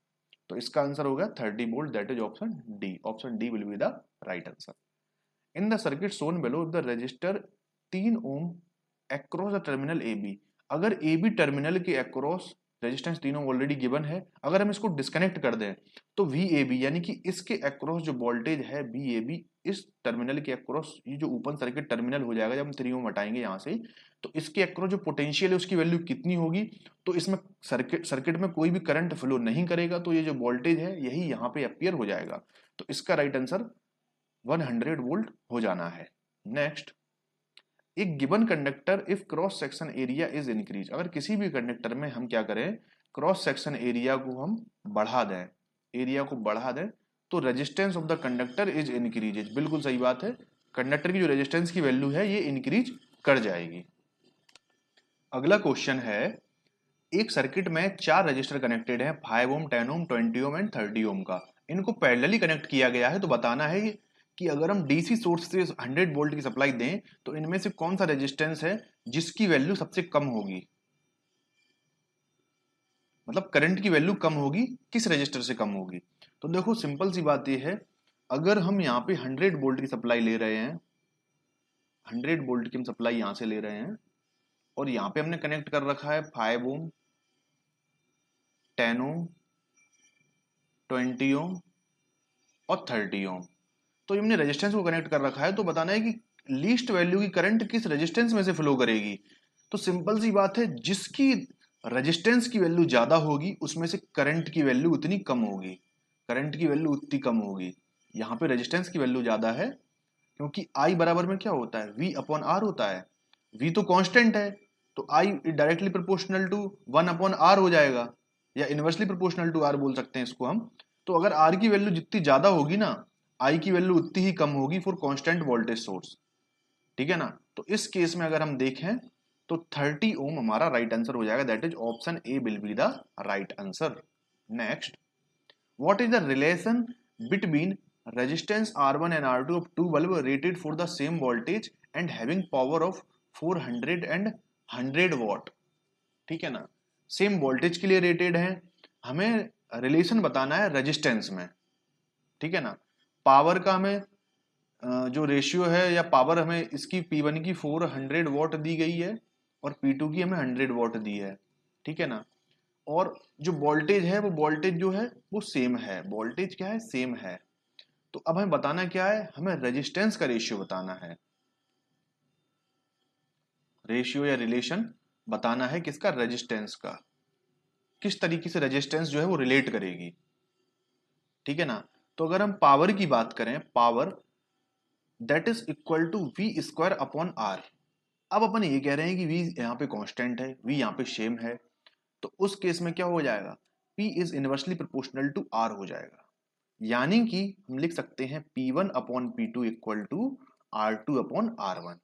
तो इसका आंसर होगा 30 volt, that is option D. Option D will be the right answer. In the circuit shown below the resistor 3 ohm across the terminal A B, अगर ए बी टर्मिनल के across resistance 3 ohm already given है, अगर हम इसको disconnect कर दें तो V A B, यानी कि इसके अक्रॉस जो वोल्टेज है बी ए बी, इस टर्मिनल के अक्रॉस, ये जो ओपन सर्किट टर्मिनल हो जाएगा जब हम 3 ओम हटाएंगे यहाँ से, तो इसके अक्रॉस जो पोटेंशियल है उसकी वैल्यू कितनी होगी। तो इसमें सर्किट में कोई भी करंट फ्लो नहीं करेगा, तो ये जो वोल्टेज है यही यहाँ पे अपीयर हो जाएगा। तो इसका राइट आंसर 100 वोल्ट हो जाना है। नेक्स्ट, एक given conductor if cross section area is increase, अगर किसी भी कंडक्टर में हम क्या करें, क्रॉस सेक्शन एरिया को हम बढ़ा दें, एरिया को बढ़ा दें, तो resistance of the conductor is increases. बिल्कुल सही बात है, कंडक्टर की जो रेजिस्टेंस की वैल्यू है ये इंक्रीज कर जाएगी। अगला क्वेश्चन है, एक सर्किट में 4 रजिस्टर कनेक्टेड है, 5 ओम, 10 ओम, 20 ओम एंड 30 ओम का, इनको पैरेलली कनेक्ट किया गया है। तो बताना है कि अगर हम डीसी सोर्स से 100 वोल्ट की सप्लाई दें तो इनमें से कौन सा रेजिस्टेंस है जिसकी वैल्यू सबसे कम होगी, मतलब करंट की वैल्यू कम होगी, किस रजिस्टर से कम होगी। तो देखो सिंपल सी बात यह है, अगर हम यहाँ पे 100 वोल्ट की सप्लाई ले रहे हैं, 100 वोल्ट की हम सप्लाई यहां से ले रहे हैं, और यहाँ पे हमने कनेक्ट कर रखा है 5 ओम, 10 ओम, 20 ओम और 30 ओम, तो हमने रेजिस्टेंस को कनेक्ट कर रखा है। तो बताना है कि लीस्ट वैल्यू की करंट किस रेजिस्टेंस में से फ्लो करेगी। तो सिंपल सी बात है, जिसकी रेजिस्टेंस की वैल्यू ज्यादा होगी उसमें से करंट की वैल्यू उतनी कम होगी, करंट की वैल्यू उतनी कम होगी। यहाँ पे रेजिस्टेंस की वैल्यू ज्यादा है, क्योंकि आई बराबर में क्या होता है, वी अपॉन आर होता है। वी तो कांस्टेंट है, तो I directly proportional to 1 upon R हो जाएगा, या इनवर्सली प्रोपोर्शनल टू आर बोल सकते हैं इसको हम। तो अगर आर की वैल्यू जितनी ज्यादा होगी ना, आई की वैल्यू उतनी ही कम होगी फॉर कांस्टेंट वोल्टेज सोर्स, ठीक है ना। तो इस केस में अगर हम देखें तो 30 ओम हमारा राइट आंसर हो जाएगा, that is option A will be the right answer. Next, what is the relation between resistance R1 and R2 of two bulb rated for the same voltage and having power of 400 and 100 watt, ठीक है ना, same voltage के लिए rated है, हमें relation बताना है resistance में, ठीक है ना। पावर का हमें जो रेशियो है या पावर हमें इसकी P1 की 400 वॉट दी गई है और P2 की हमें 100 वॉट दी है, ठीक है ना। और जो वोल्टेज है वो वोल्टेज जो है वो सेम है, वोल्टेज क्या है, सेम है। तो अब हमें बताना क्या है, हमें रेजिस्टेंस का रेशियो बताना है, रेशियो या रिलेशन बताना है किसका, रेजिस्टेंस का, किस तरीके से रेजिस्टेंस जो है वो रिलेट करेगी, ठीक है ना। तो अगर हम पावर की बात करें, power that is equal to V square upon R. अब अपन ये कह रहे हैं कि वी यहाँ पे कांस्टेंट है, वी यहाँ पे सेम है, तो उस केस में क्या हो जाएगा, P is inversely proportional to R हो जाएगा, यानी कि हम लिख सकते हैं P1 upon P2 equal to R2 upon R1,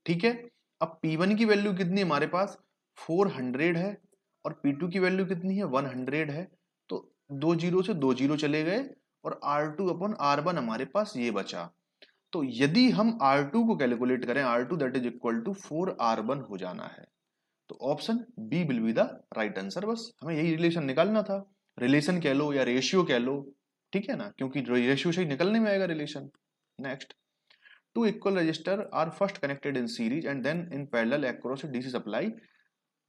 ठीक है। अब P1 की वैल्यू कितनी है हमारे पास, 400 है, और P2 की वैल्यू कितनी है, 100 है। तो 2 जीरो से 2 जीरो चले गए, और R2 अपॉन R1 हमारे पास ये बचा। तो यदि हम R2 को कैलकुलेट करें, R2 that is equal to 4R1 हो जाना है। तो option B will be the right answer. बस हमें यही रिलेशन निकालना था, रिलेशन कह लो या रेशियो कह लो, ठीक है ना, क्योंकि रेशियो से ही निकलने में आएगा relation. Next, two equal resistors are first connected in series and then in parallel across a DC supply.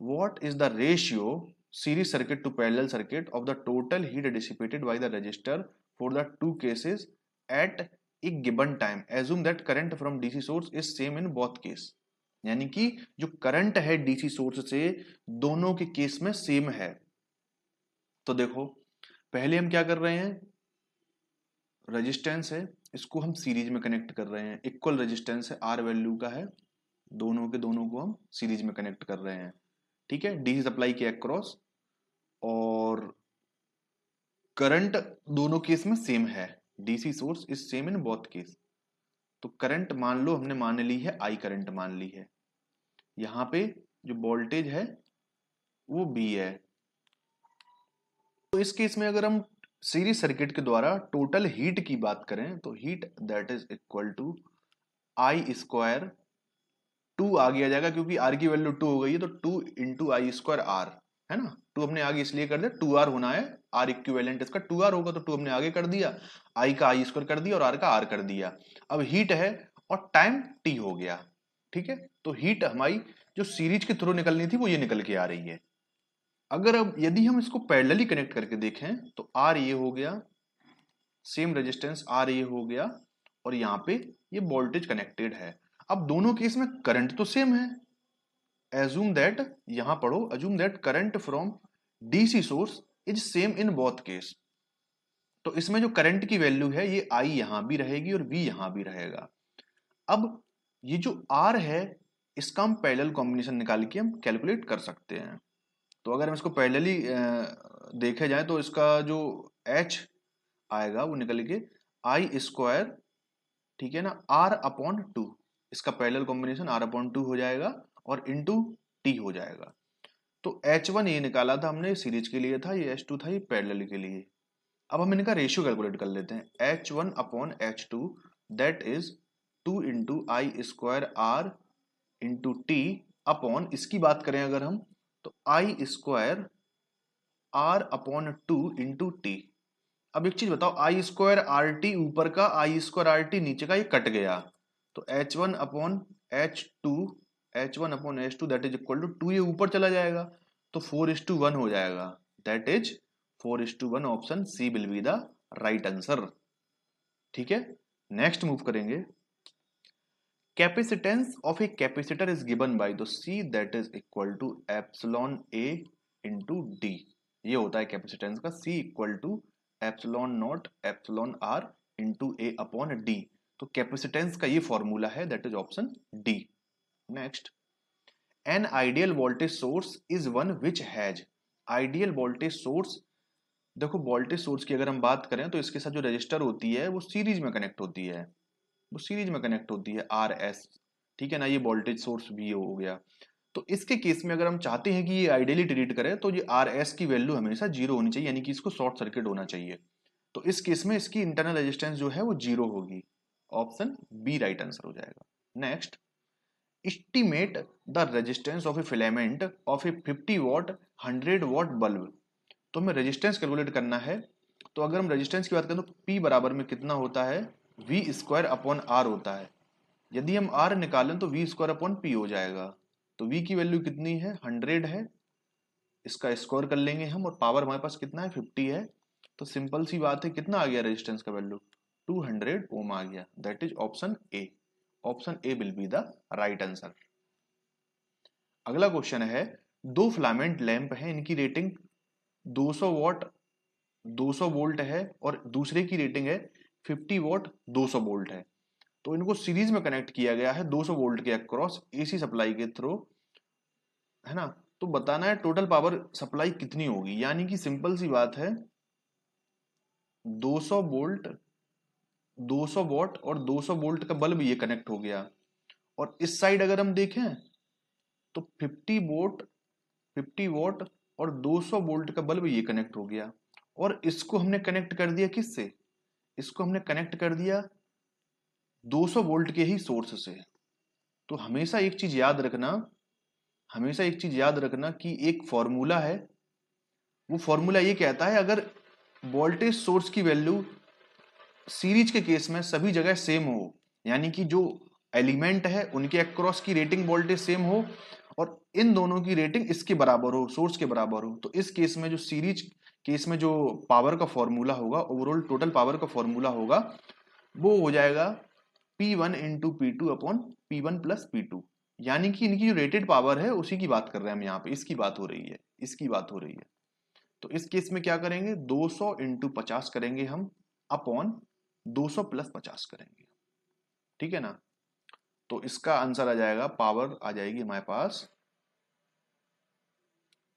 What is the ratio series circuit to parallel circuit of the total heat dissipated by the resistor for the two cases at a given time? Assume that current from DC source is same in both case. यानी कि जो current है DC source से दोनों के case में same है। तो देखो पहले हम क्या कर रहे हैं, रेजिस्टेंस है, इसको हम सीरीज में कनेक्ट कर रहे हैं, इक्वल रेजिस्टेंस है, आर वैल्यू का है, दोनों के दोनों को हम सीरीज में कनेक्ट कर रहे हैं, ठीक है, डीसी सप्लाई के अक्रॉस, और करंट दोनों केस में सेम है, DC source is same in both case. तो करंट मान लो हमने मान ली है, आई करंट मान ली है, यहाँ पे जो वोल्टेज है वो बी है। तो इस केस में अगर हम सीरीज सर्किट के द्वारा टोटल हीट की बात करें तो heat that is equal to I square, two आगे आ जाएगा क्योंकि आर की वैल्यू टू हो गई है, तो two into I square R, है ना, टू हमने आगे इसलिए कर दिया, टू आर होना है, आर इक्विवेलेंट इसका टू आर होगा, तो टू हमने आगे कर दिया, आई का आई स्क्वायर कर दिया और आर का आर कर दिया। अब हीट है और टाइम टी हो गया, ठीक है, तो हीट हमारी जो सीरीज के थ्रू निकलनी थी वो ये निकल के आ रही है। अगर अब यदि हम इसको पैरेलली कनेक्ट करके देखें तो आर ये हो गया, सेम रेजिस्टेंस आर ये हो गया, और यहाँ पे ये वोल्टेज कनेक्टेड है। अब दोनों केस में करंट तो सेम है, assume that, यहां पढ़ो, assume that current from DC source is same in both case। तो इसमें जो करंट की वैल्यू है ये I यहां भी रहेगी और V यहां भी रहेगा। अब ये जो R है इसका हम पैरेलल कॉम्बिनेशन निकाल के हम कैलकुलेट कर सकते हैं। तो अगर हम इसको पैरेलली देखे जाए तो इसका जो H आएगा वो निकल के आई स्क्वायर, ठीक है ना, R अपॉन टू, इसका parallel combination R upon two हो जाएगा और इंटू टी हो जाएगा। तो H1 ये निकाला था हमने, सीरीज के लिए था, ये H2 था ये पैरेलल के लिए। अब हम इनका रेशियो कैलकुलेट कर लेते हैं, H1 upon H2 that is 2 into I square R into T upon, इसकी बात करें अगर हम तो I square R upon two into T. अब एक चीज बताओ, आई स्क्वायर आर टी ऊपर का, आई स्क्वायर आर टी नीचे का, ये कट गया, तो H1 upon H2, H1 upon H2 that is equal to two, ये ऊपर चला जाएगा तो 4:1 हो जाएगा, that is 4:1, option C will be the right answer. ठीक है, नेक्स्ट मूव करेंगे, capacitance of a capacitor is given by the C that is equal to epsilon A into D. ये होता है कैपेसिटेंस का, C equal to epsilon naught epsilon R into A upon D. तो capacitance का ये formula है, that is option D. Next, an ideal voltage source is one which has, ideal voltage source, देखो voltage source की अगर हम बात करें तो इसके साथ जो रजिस्टर होती है वो सीरीज में कनेक्ट होती है, वो सीरीज में कनेक्ट होती है, आर एस, ठीक है ना, ये वोल्टेज सोर्स भी हो गया। तो इसके केस में अगर हम चाहते हैं कि ये आइडियली ट्रीट करे तो ये आर एस की वैल्यू हमेशा जीरो होनी चाहिए, यानी कि इसको शॉर्ट सर्किट होना चाहिए। तो इस केस में इसकी इंटरनल रेजिस्टेंस जो है वो जीरो होगी, ऑप्शन बी राइट आंसर हो जाएगा। Next, estimate the resistance of a filament of a 50 watt 100 watt bulb। तो हमें रेजिस्टेंस कैलकुलेट करना है, तो अगर हम रेजिस्टेंस की बात करें तो P बराबर में कितना होता है, V स्क्वायर अपॉन R होता है। यदि हम R निकालें तो V स्क्वायर अपॉन P हो जाएगा। तो V की वैल्यू कितनी है, 100 है, इसका स्क्वायर कर लेंगे हम, और पावर हमारे पास कितना है, 50 है। तो सिंपल सी बात है, कितना आ गया रेजिस्टेंस का वैल्यू, 200 ओम आ गया, that is option A, option A will be the right answer. अगला क्वेश्चन है, दो फिलामेंट लैंप है, इनकी रेटिंग 200 वॉट 200 वोल्ट है और दूसरे की रेटिंग है 50 वॉट 200 वोल्ट है। तो इनको सीरीज में कनेक्ट किया गया है 200 वोल्ट के अक्रॉस एसी सप्लाई के थ्रू, है ना। तो बताना है टोटल पावर सप्लाई कितनी होगी, यानी कि सिंपल सी बात है, 200 वोल्ट 200 वॉट और 200 वोल्ट का बल्ब ये कनेक्ट हो गया, और इस साइड अगर हम देखें तो 50 वॉट और 200 वोल्ट का बल्ब ये कनेक्ट हो गया, और इसको हमने कनेक्ट कर दिया किससे, इसको हमने कनेक्ट कर दिया 200 वोल्ट के ही सोर्स से। तो हमेशा एक चीज याद रखना, हमेशा एक चीज याद रखना कि एक फॉर्मूला है, वो फॉर्मूला ये कहता है अगर वोल्टेज सोर्स की वैल्यू सीरीज के केस में सभी जगह सेम हो, यानी कि जो एलिमेंट है उनके अक्रॉस की रेटिंग वोल्टेज सेम हो और इन दोनों की रेटिंग इसके बराबर हो, सोर्स के बराबर हो, तो इस केस में जो सीरीज केस में जो पावर का फॉर्मूला होगा, ओवरऑल टोटल पावर का फॉर्मूला होगा, वो हो जाएगा P1 into P2 upon P1 plus P2। यानी कि इनकी जो रेटेड पावर है उसी की बात कर रहे हैं हम यहाँ पे, इसकी बात हो रही है, इसकी बात हो रही है। तो इस केस में क्या करेंगे, 200 इंटू 50 करेंगे हम अपॉन 200 प्लस 50 करेंगे, ठीक है ना। तो इसका आंसर आ जाएगा, पावर आ जाएगी हमारे पास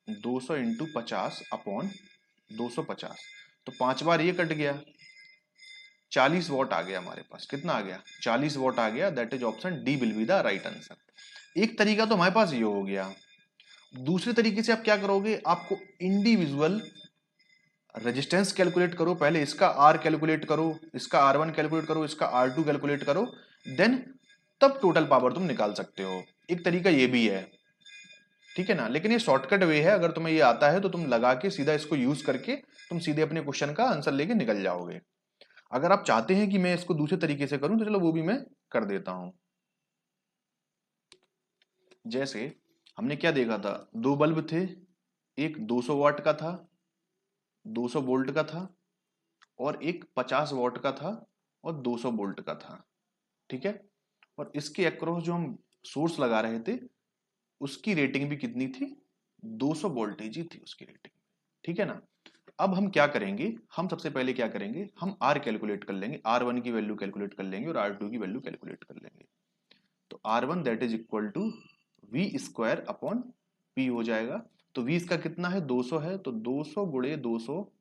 200 इंटू 50 अपॉन 250। तो 5 बार ये कट गया, 40 वॉट आ गया हमारे पास। कितना आ गया? 40 वॉट आ गया। That is option D will be the right answer. एक तरीका तो हमारे पास ये हो गया। दूसरे तरीके से आप क्या करोगे, आपको इंडिविजुअल रेजिस्टेंस कैलकुलेट करो, पहले इसका आर कैलकुलेट करो, इसका R1 कैलकुलेट करो, इसका R2 कैलकुलेट करो, देन तब टोटल पावर तुम निकाल सकते हो। एक तरीका ये भी है, ठीक है ना। लेकिन ये शॉर्टकट वे है, अगर तुम्हें ये आता है तो तुम लगा के सीधा इसको यूज करके तुम सीधे अपने क्वेश्चन का आंसर लेके निकल जाओगे। अगर आप चाहते हैं कि मैं इसको दूसरे तरीके से करूं तो चलो वो भी मैं कर देता हूं। जैसे हमने क्या देखा था, दो बल्ब थे, एक 200 वाट का था, 200 वोल्ट का था, और एक 50 वॉट का था और 200 वोल्ट का था, ठीक है। और इसके अक्रॉस जो हम सोर्स लगा रहे थे उसकी रेटिंग भी कितनी थी? 200 वोल्टेज ही थी उसकी रेटिंग, ठीक है ना। अब हम क्या करेंगे, हम सबसे पहले क्या करेंगे, हम आर कैलकुलेट कर लेंगे, R1 की वैल्यू कैलकुलेट कर लेंगे और R2 की वैल्यू कैलकुलेट कर लेंगे। तो R1 that is equal to V square upon P हो जाएगा। तो वी इसका कितना है? 200 है, तो 200 गुणे 200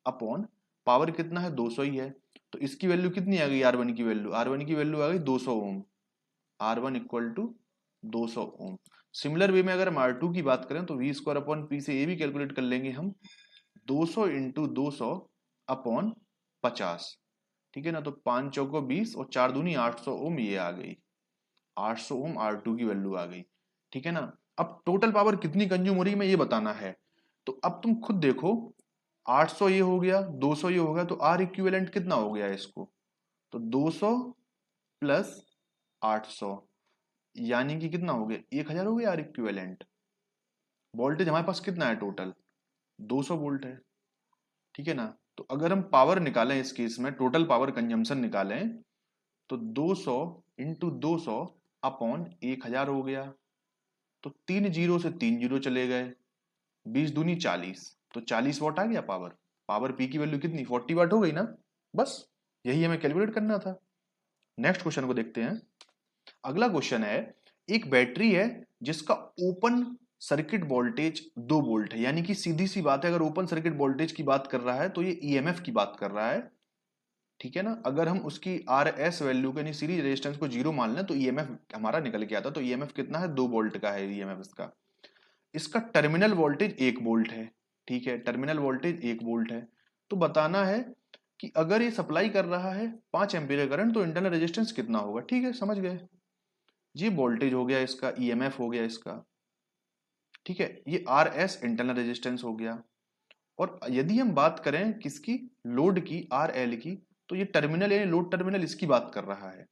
अपॉन पावर कितना है? 200 ही है। तो इसकी वैल्यू कितनी आ गई? R1 की वैल्यू, R1 की वैल्यू आ गई 200 ohm. R1 equal to 200 ohm. Similar way में अगर हम R2 की बात करें तो वी स्क्वायर अपॉन पी से ये भी कैलकुलेट कर लेंगे हम, 200 इंटू 200 अपॉन 50, ठीक है ना। तो 5 चौको 20 और 4 दूनी 800 ओम, ये आ गई 800 ओम R2 की वैल्यू आ गई, ठीक है ना। अब टोटल पावर कितनी कंज्यूम हो रही है मैं ये बताना है। तो अब तुम खुद देखो, 800 ये हो गया, 200 ये हो गया, तो आर इक्विवेलेंट कितना हो गया इसको? तो 200 प्लस 800 यानी कि कितना हो गया? 1000 हो गया आर इक्विवेलेंट। वोल्टेज हमारे पास कितना है टोटल? 200 वोल्ट है, ठीक है ना। तो अगर हम पावर निकालें इस केस में, टोटल पावर कंजम्पशन निकालें, तो 200 इंटू 200 अपॉन 1000 हो गया। तो 3 जीरो से 3 जीरो चले गए, 20 दूनी 40, तो 40 वॉट आ गया पावर। पावर पी की वैल्यू कितनी? 40 वाट हो गई ना। बस यही हमें कैलकुलेट करना था। नेक्स्ट क्वेश्चन को देखते हैं। अगला क्वेश्चन है, एक बैटरी है जिसका ओपन सर्किट वोल्टेज 2 वोल्ट है, यानी कि सीधी सी बात है, अगर ओपन सर्किट वोल्टेज की बात कर रहा है तो ये ईएमएफ की बात कर रहा है, ठीक है ना। अगर हम उसकी आर एस वैल्यू को यानी सीरीज रेजिस्टेंस को 0 मान लें तो ईएमएफ हमारा निकल के आता। तो ईएमएफ कितना है? 2 वोल्ट का है ईएमएफ इसका। इसका टर्मिनल वोल्टेज 1 वोल्ट है, ठीक है, टर्मिनल वोल्टेज 1 वोल्ट है। तो बताना है कि अगर ये सप्लाई कर रहा है 5 एम्पीयर करंट तो इंटरनल रेजिस्टेंस कितना होगा। ठीक है, समझ गए। ये वोल्टेज हो गया इसका, ईएमएफ हो गया इसका, ठीक है। ये आर एस इंटरनल रेजिस्टेंस हो गया। और यदि हम बात करें किसकी, लोड की, आर एल की, तो ये टर्मिनल यानी लोड टर्मिनल इसकी बात कर रहा है।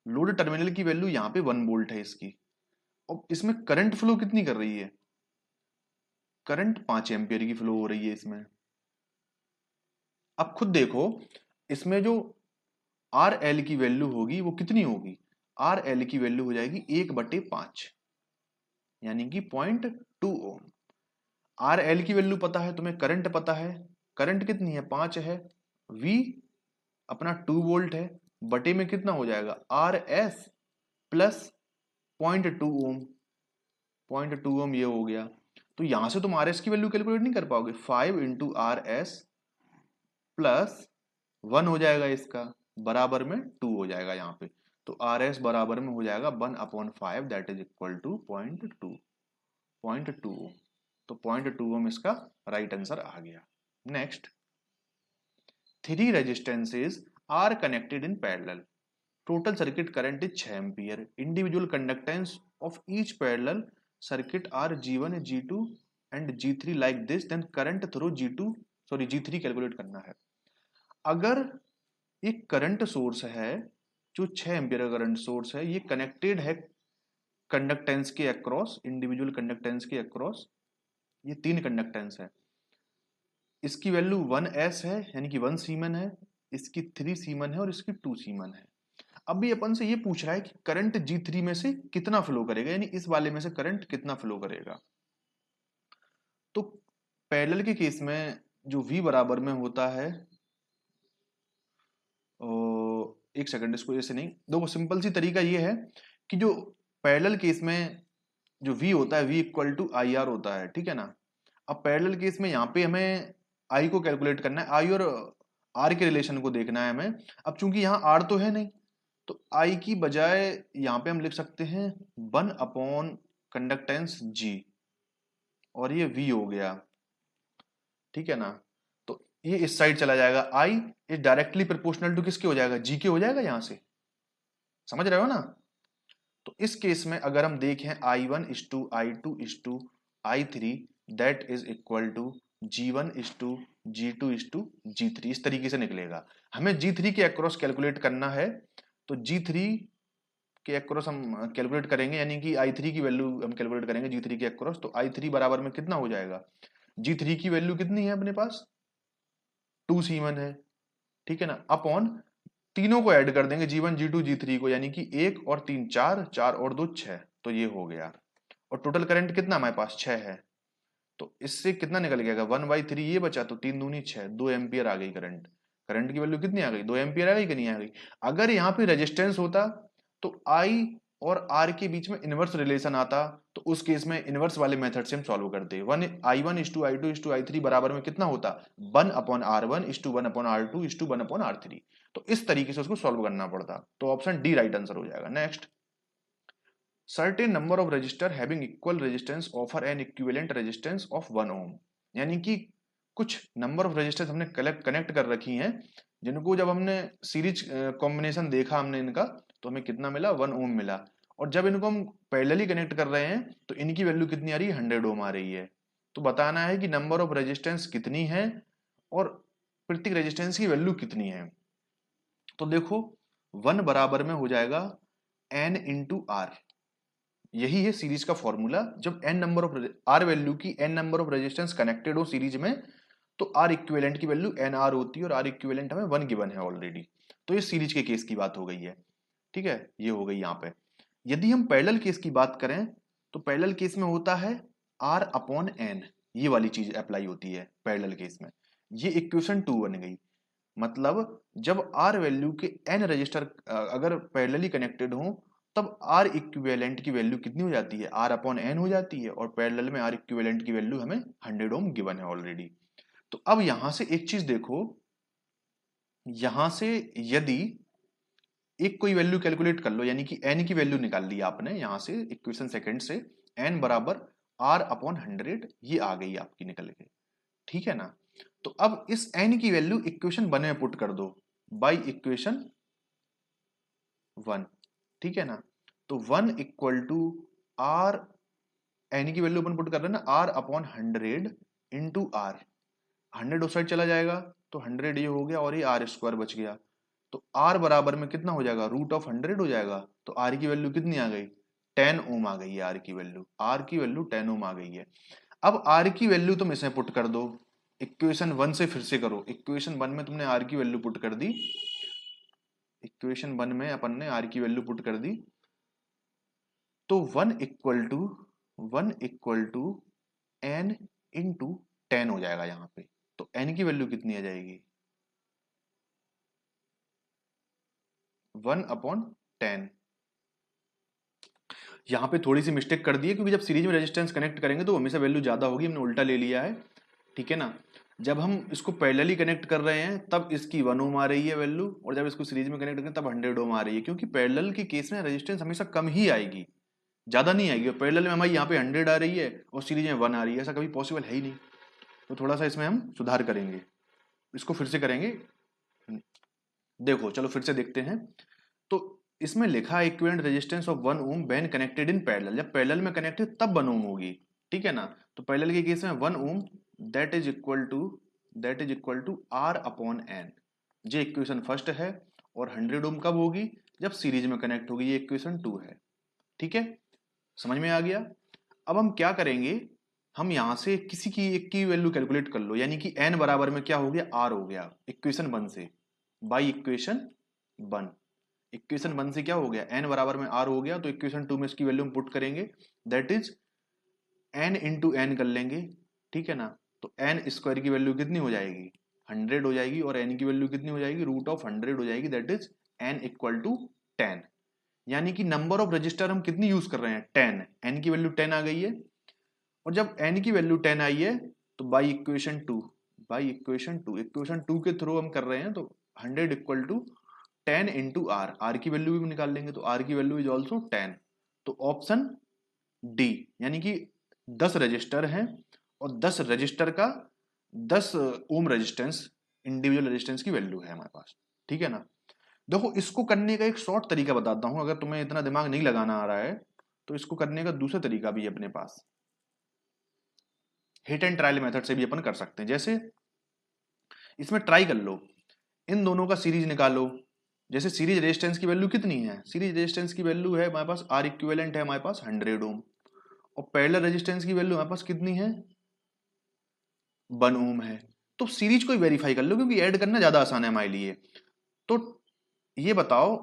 लोड टर्मिनल की वैल्यू यहाँ पे 1 वोल्ट है इसकी। और इसमें करंट फ्लो कितनी कर रही है? करंट 5 एम्पियर की फ्लो हो रही है इसमें। अब खुद देखो, इसमें जो आर एल की वैल्यू होगी वो कितनी होगी? आर एल की वैल्यू हो जाएगी 1/5, यानी कि 0.2 ओम। आर एल की वैल्यू पता है तुम्हें, करंट पता है, करंट कितनी है? 5 है। वी अपना 2 वोल्ट है, बटे में कितना हो जाएगा? आर एस प्लस 0.2 ओम। 0.2 ओम ये हो गया। तो यहां से तुम आर एस की वैल्यू कैलकुलेट नहीं कर पाओगे। 5 इंटू आर एस प्लस 1 हो जाएगा इसका, बराबर में 2 हो जाएगा यहाँ पे। तो आर एस बराबर में हो जाएगा 1/5, that is equal to 0.2 ohm. तो 0.2 ओम इसका राइट आंसर आ गया। Next, 3 resistances are connected in parallel, total circuit current is 6 ampere, individual conductance of each parallel circuit are G1 G2 and G3 like this, then current through G3 calculate करना है। अगर एक current source है जो 6 ampere का current source है, ये connected है कंडक्टेंस के अक्रॉस, इंडिविजुअल कंडक्टेंस के अक्रॉस, ये 3 कंडक्टेंस है। इसकी वैल्यू 1s है यानी कि 1 सीमन है, इसकी 3 सीमन है और इसकी 2 सीमन है। अब भी अपन से ये पूछ रहा है कि करंट G3 में से कितना फ्लो करेगा, यानी इस वाले में से करंट कितना फ्लो करेगा। तो पैरेलल के केस में जो V बराबर में होता है एक सेकंड, इसको ऐसे नहीं, देखो सिंपल सी तरीका ये है कि जो पैरेलल केस में जो v होता है v equal to I R होता है, ठीक है ना। अब पैरेलल केस में यहाँ पे हमें i को कैलकुलेट करना है, i और r के रिलेशन को देखना है हमें। अब चूंकि यहाँ r तो है नहीं, तो i की बजाय यहाँ पे हम लिख सकते हैं 1 अपॉन कंडक्टेंस g, और ये v हो गया, ठीक है ना। तो ये इस साइड चला जाएगा, i is directly proportional to किसके हो जाएगा, g के हो जाएगा, यहां से समझ रहे हो ना। तो इस केस में अगर हम देखें i1 is to i2 is to i3 that is equal to g1 is to g2 is to g3, इस तरीके से निकलेगा। हमें g3 के अक्रॉस कैलकुलेट करना है, तो g3 के अक्रॉस हम कैलकुलेट करेंगे, यानी कि i3 की वैल्यू हम कैलकुलेट करेंगे g3 के अक्रॉस। तो i3 बराबर में कितना हो जाएगा, g3 की वैल्यू कितनी है अपने पास 2c1 है, ठीक है ना, अपॉन तीनों को ऐड कर देंगे g1 g2 g3 को, यानी कि 1 और 3 4, 4 और 2 6, तो ये हो गया। और टोटल करंट कितना हमारे पास 6 है, तो इससे कितना निकल गया 1/3 ये बचा, तो 3 दूनी 6, 2 एम्पियर आ गई करंट। करंट की वैल्यू कितनी आ गई, 2 एम्पियर आ गई कि नहीं आ गई। अगर यहाँ पे रेजिस्टेंस होता तो I और R के बीच में इनवर्स रिलेशन आता, तो उस केस में इनवर्स वाले मेथड से हम सॉल्व करते। i1 is to i2 is to i3 बराबर में कितना होता 1 upon r1 is to 1 upon r2 is to 1 upon r3। तो इस तरीके से उसको सॉल्व करना पड़ता। तो ऑप्शन डी राइट आंसर हो जाएगा। Next, certain number of register having equal resistance offer N equivalent resistance of 1 ओम, यानी कि कुछ नंबर ऑफ रेजिस्टेंस हमने कनेक्ट कर रखी हैं, जिनको जब हमने सीरीज कॉम्बिनेशन देखा हमने इनका, तो हमें कितना मिला 1 ओम मिला। और जब इनको हम पैरेलली कनेक्ट कर रहे हैं तो इनकी वैल्यू कितनी आ रही है 100 ओम आ रही है। तो बताना है कि नंबर ऑफ रेजिस्टेंस कितनी है और प्रत्येक रेजिस्टेंस की वैल्यू कितनी है। तो देखो 1 बराबर में हो जाएगा n इंटू आर, यही है सीरीज का फॉर्मूला। जब n number of R value की n number of resistance connected हो सीरीज में, तो आर इक्विवेलेंट की वैल्यू एन आर होती है, और आर इक्विवेलेंट हमें 1 गिवन है ऑलरेडी। तो ये सीरीज के केस की बात हो गई है, ठीक है, ये हो गई यहाँ पे। यदि हम पैरेलल केस की बात करें, तो पैरेलल केस में होता है आर अपॉन एन, ये वाली चीज अप्लाई होती है पैरेलल केस में। ये इक्वेशन 2 बन गई। मतलब जब आर वैल्यू के एन रजिस्टर अगर पैरेलली कनेक्टेड हो, तब आर इक्विवेलेंट की वैल्यू कितनी हो जाती है, आर अपॉन एन हो जाती है, और पैरेलल में आर इक्विवेलेंट की वैल्यू हमें 100 ओम गिवन है ऑलरेडी। तो अब यहां से एक चीज देखो, यहां से यदि एक कोई वैल्यू कैलकुलेट कर लो, यानी कि एन की वैल्यू निकाल ली आपने यहां से इक्वेशन सेकंड से, एन बराबर आर अपॉन 100, ये आ गई आपकी निकल के, ठीक है ना। तो अब इस n की वैल्यू इक्वेशन 1 में पुट कर दो बाई इक्वेशन 1, ठीक है ना। तो 1 इक्वल टू आर, n की वैल्यू अपन पुट कर रहे हैं ना, आर अपॉन 100 इंटू आर, 100 उस साइड चला जाएगा तो 100 ये हो गया, और ये आर स्क्वायर बच गया। तो आर बराबर में कितना हो जाएगा, रूट ऑफ 100 हो जाएगा। तो आर की वैल्यू कितनी आ गई 10 ओम आ गई है, आर की वैल्यू, आर की वैल्यू 10 ओम आ गई है। अब आर की वैल्यू तुम इसमें पुट कर दो, इक्वेशन 1 से फिर से करो। इक्वेशन 1 में तुमने आर की वैल्यू पुट कर दी, इक्वेशन 1 में अपन ने आर की वैल्यू पुट कर दी, तो 1 इक्वल टू एन इंटू 10 हो जाएगा यहाँ पे। तो एन की वैल्यू कितनी आ जाएगी 1 अपॉन 10। यहाँ पे थोड़ी सी मिस्टेक कर दी है, क्योंकि जब सीरीज में रेजिस्टेंस कनेक्ट करेंगे तो हमेशा वैल्यू ज्यादा होगी, हमने उल्टा ले लिया है, ठीक है ना। जब हम इसको पैरेलली कनेक्ट कर रहे हैं तब इसकी 1 ओम आ रही है वैल्यू, और जब इसको सीरीज में कनेक्ट करें तब 100 ओम आ रही है, क्योंकि पैरेलल के केस में रेजिस्टेंस हमेशा कम ही आएगी, ज्यादा नहीं आएगी। और पैरेलल में हमारी यहाँ पे 100 आ रही है और सीरीज में 1 आ रही है, ऐसा कभी पॉसिबल है ही नहीं। तो थोड़ा सा इसमें हम सुधार करेंगे, इसको फिर से करेंगे। देखो चलो फिर से देखते हैं। तो इसमें लिखा है equivalent resistance of 1 ohm when connected in parallel, जब पैरेलल में कनेक्टेड तब 1 ओम होगी, ठीक है ना। तो पैरेलल के केस में 1 ohm that is equal to R upon N, ये इक्वेशन फर्स्ट है। और 100 ओम कब होगी, जब सीरीज में कनेक्ट होगी, ये इक्वेशन 2 है, ठीक है, समझ में आ गया। अब हम क्या करेंगे, हम यहां से किसी की एक की वैल्यू कैलकुलेट कर लो, यानी कि एन बराबर में क्या हो गया आर हो गया इक्वेशन 1 से, बाई इक्वेशन 1। इक्वेशन 1 से क्या हो गया n बराबर में r हो गया, तो इक्वेशन 2 में इसकी वैल्यू हम पुट करेंगे, that is n into N कर लेंगे, ठीक है ना। तो n स्क्वायर की वैल्यू कितनी हो जाएगी 100 हो जाएगी, और n की वैल्यू कितनी हो जाएगी रूट ऑफ 100 हो जाएगी, that is n equal to 10, यानी कि नंबर ऑफ रजिस्टर हम कितनी यूज कर रहे हैं 10, n की वैल्यू 10 आ गई है, और जब n की वैल्यू 10 आई है तो बाई इक्वेशन टू के थ्रू हम कर रहे हैं, तो 100 इक्वल टू 10 इंटू आर की वैल्यू भी निकाल लेंगे, तो आर की वैल्यू इज ऑल्सो 10। तो ऑप्शन डी, यानी कि 10 रजिस्टर हैं और 10 रजिस्टर का 10 ओम रेजिस्टेंस, इंडिविजुअल रेजिस्टेंस की वैल्यू है हमारे पास। ठीक है ना। देखो इसको करने का एक शॉर्ट तरीका बताता हूं, अगर तुम्हें इतना दिमाग नहीं लगाना आ रहा है तो इसको करने का दूसरा तरीका भी है अपने पास, हिट एंड ट्रायल मेथड से भी अपन कर सकते हैं। जैसे इसमें ट्राई कर लो, इन दोनों का सीरीज निकालो। जैसे सीरीज रेजिस्टेंस की वैल्यू कितनी है, सीरीज रेजिस्टेंस की वैल्यू है हमारे पास, आर इक्विवेलेंट है हमारे पास 100 ओम, और पैरेलल रेजिस्टेंस की वैल्यू हमारे पास कितनी है 1 ओम है। तो सीरीज को ही वेरीफाई कर लो, क्योंकि ऐड करना ज्यादा आसान है हमारे लिए। तो ये बताओ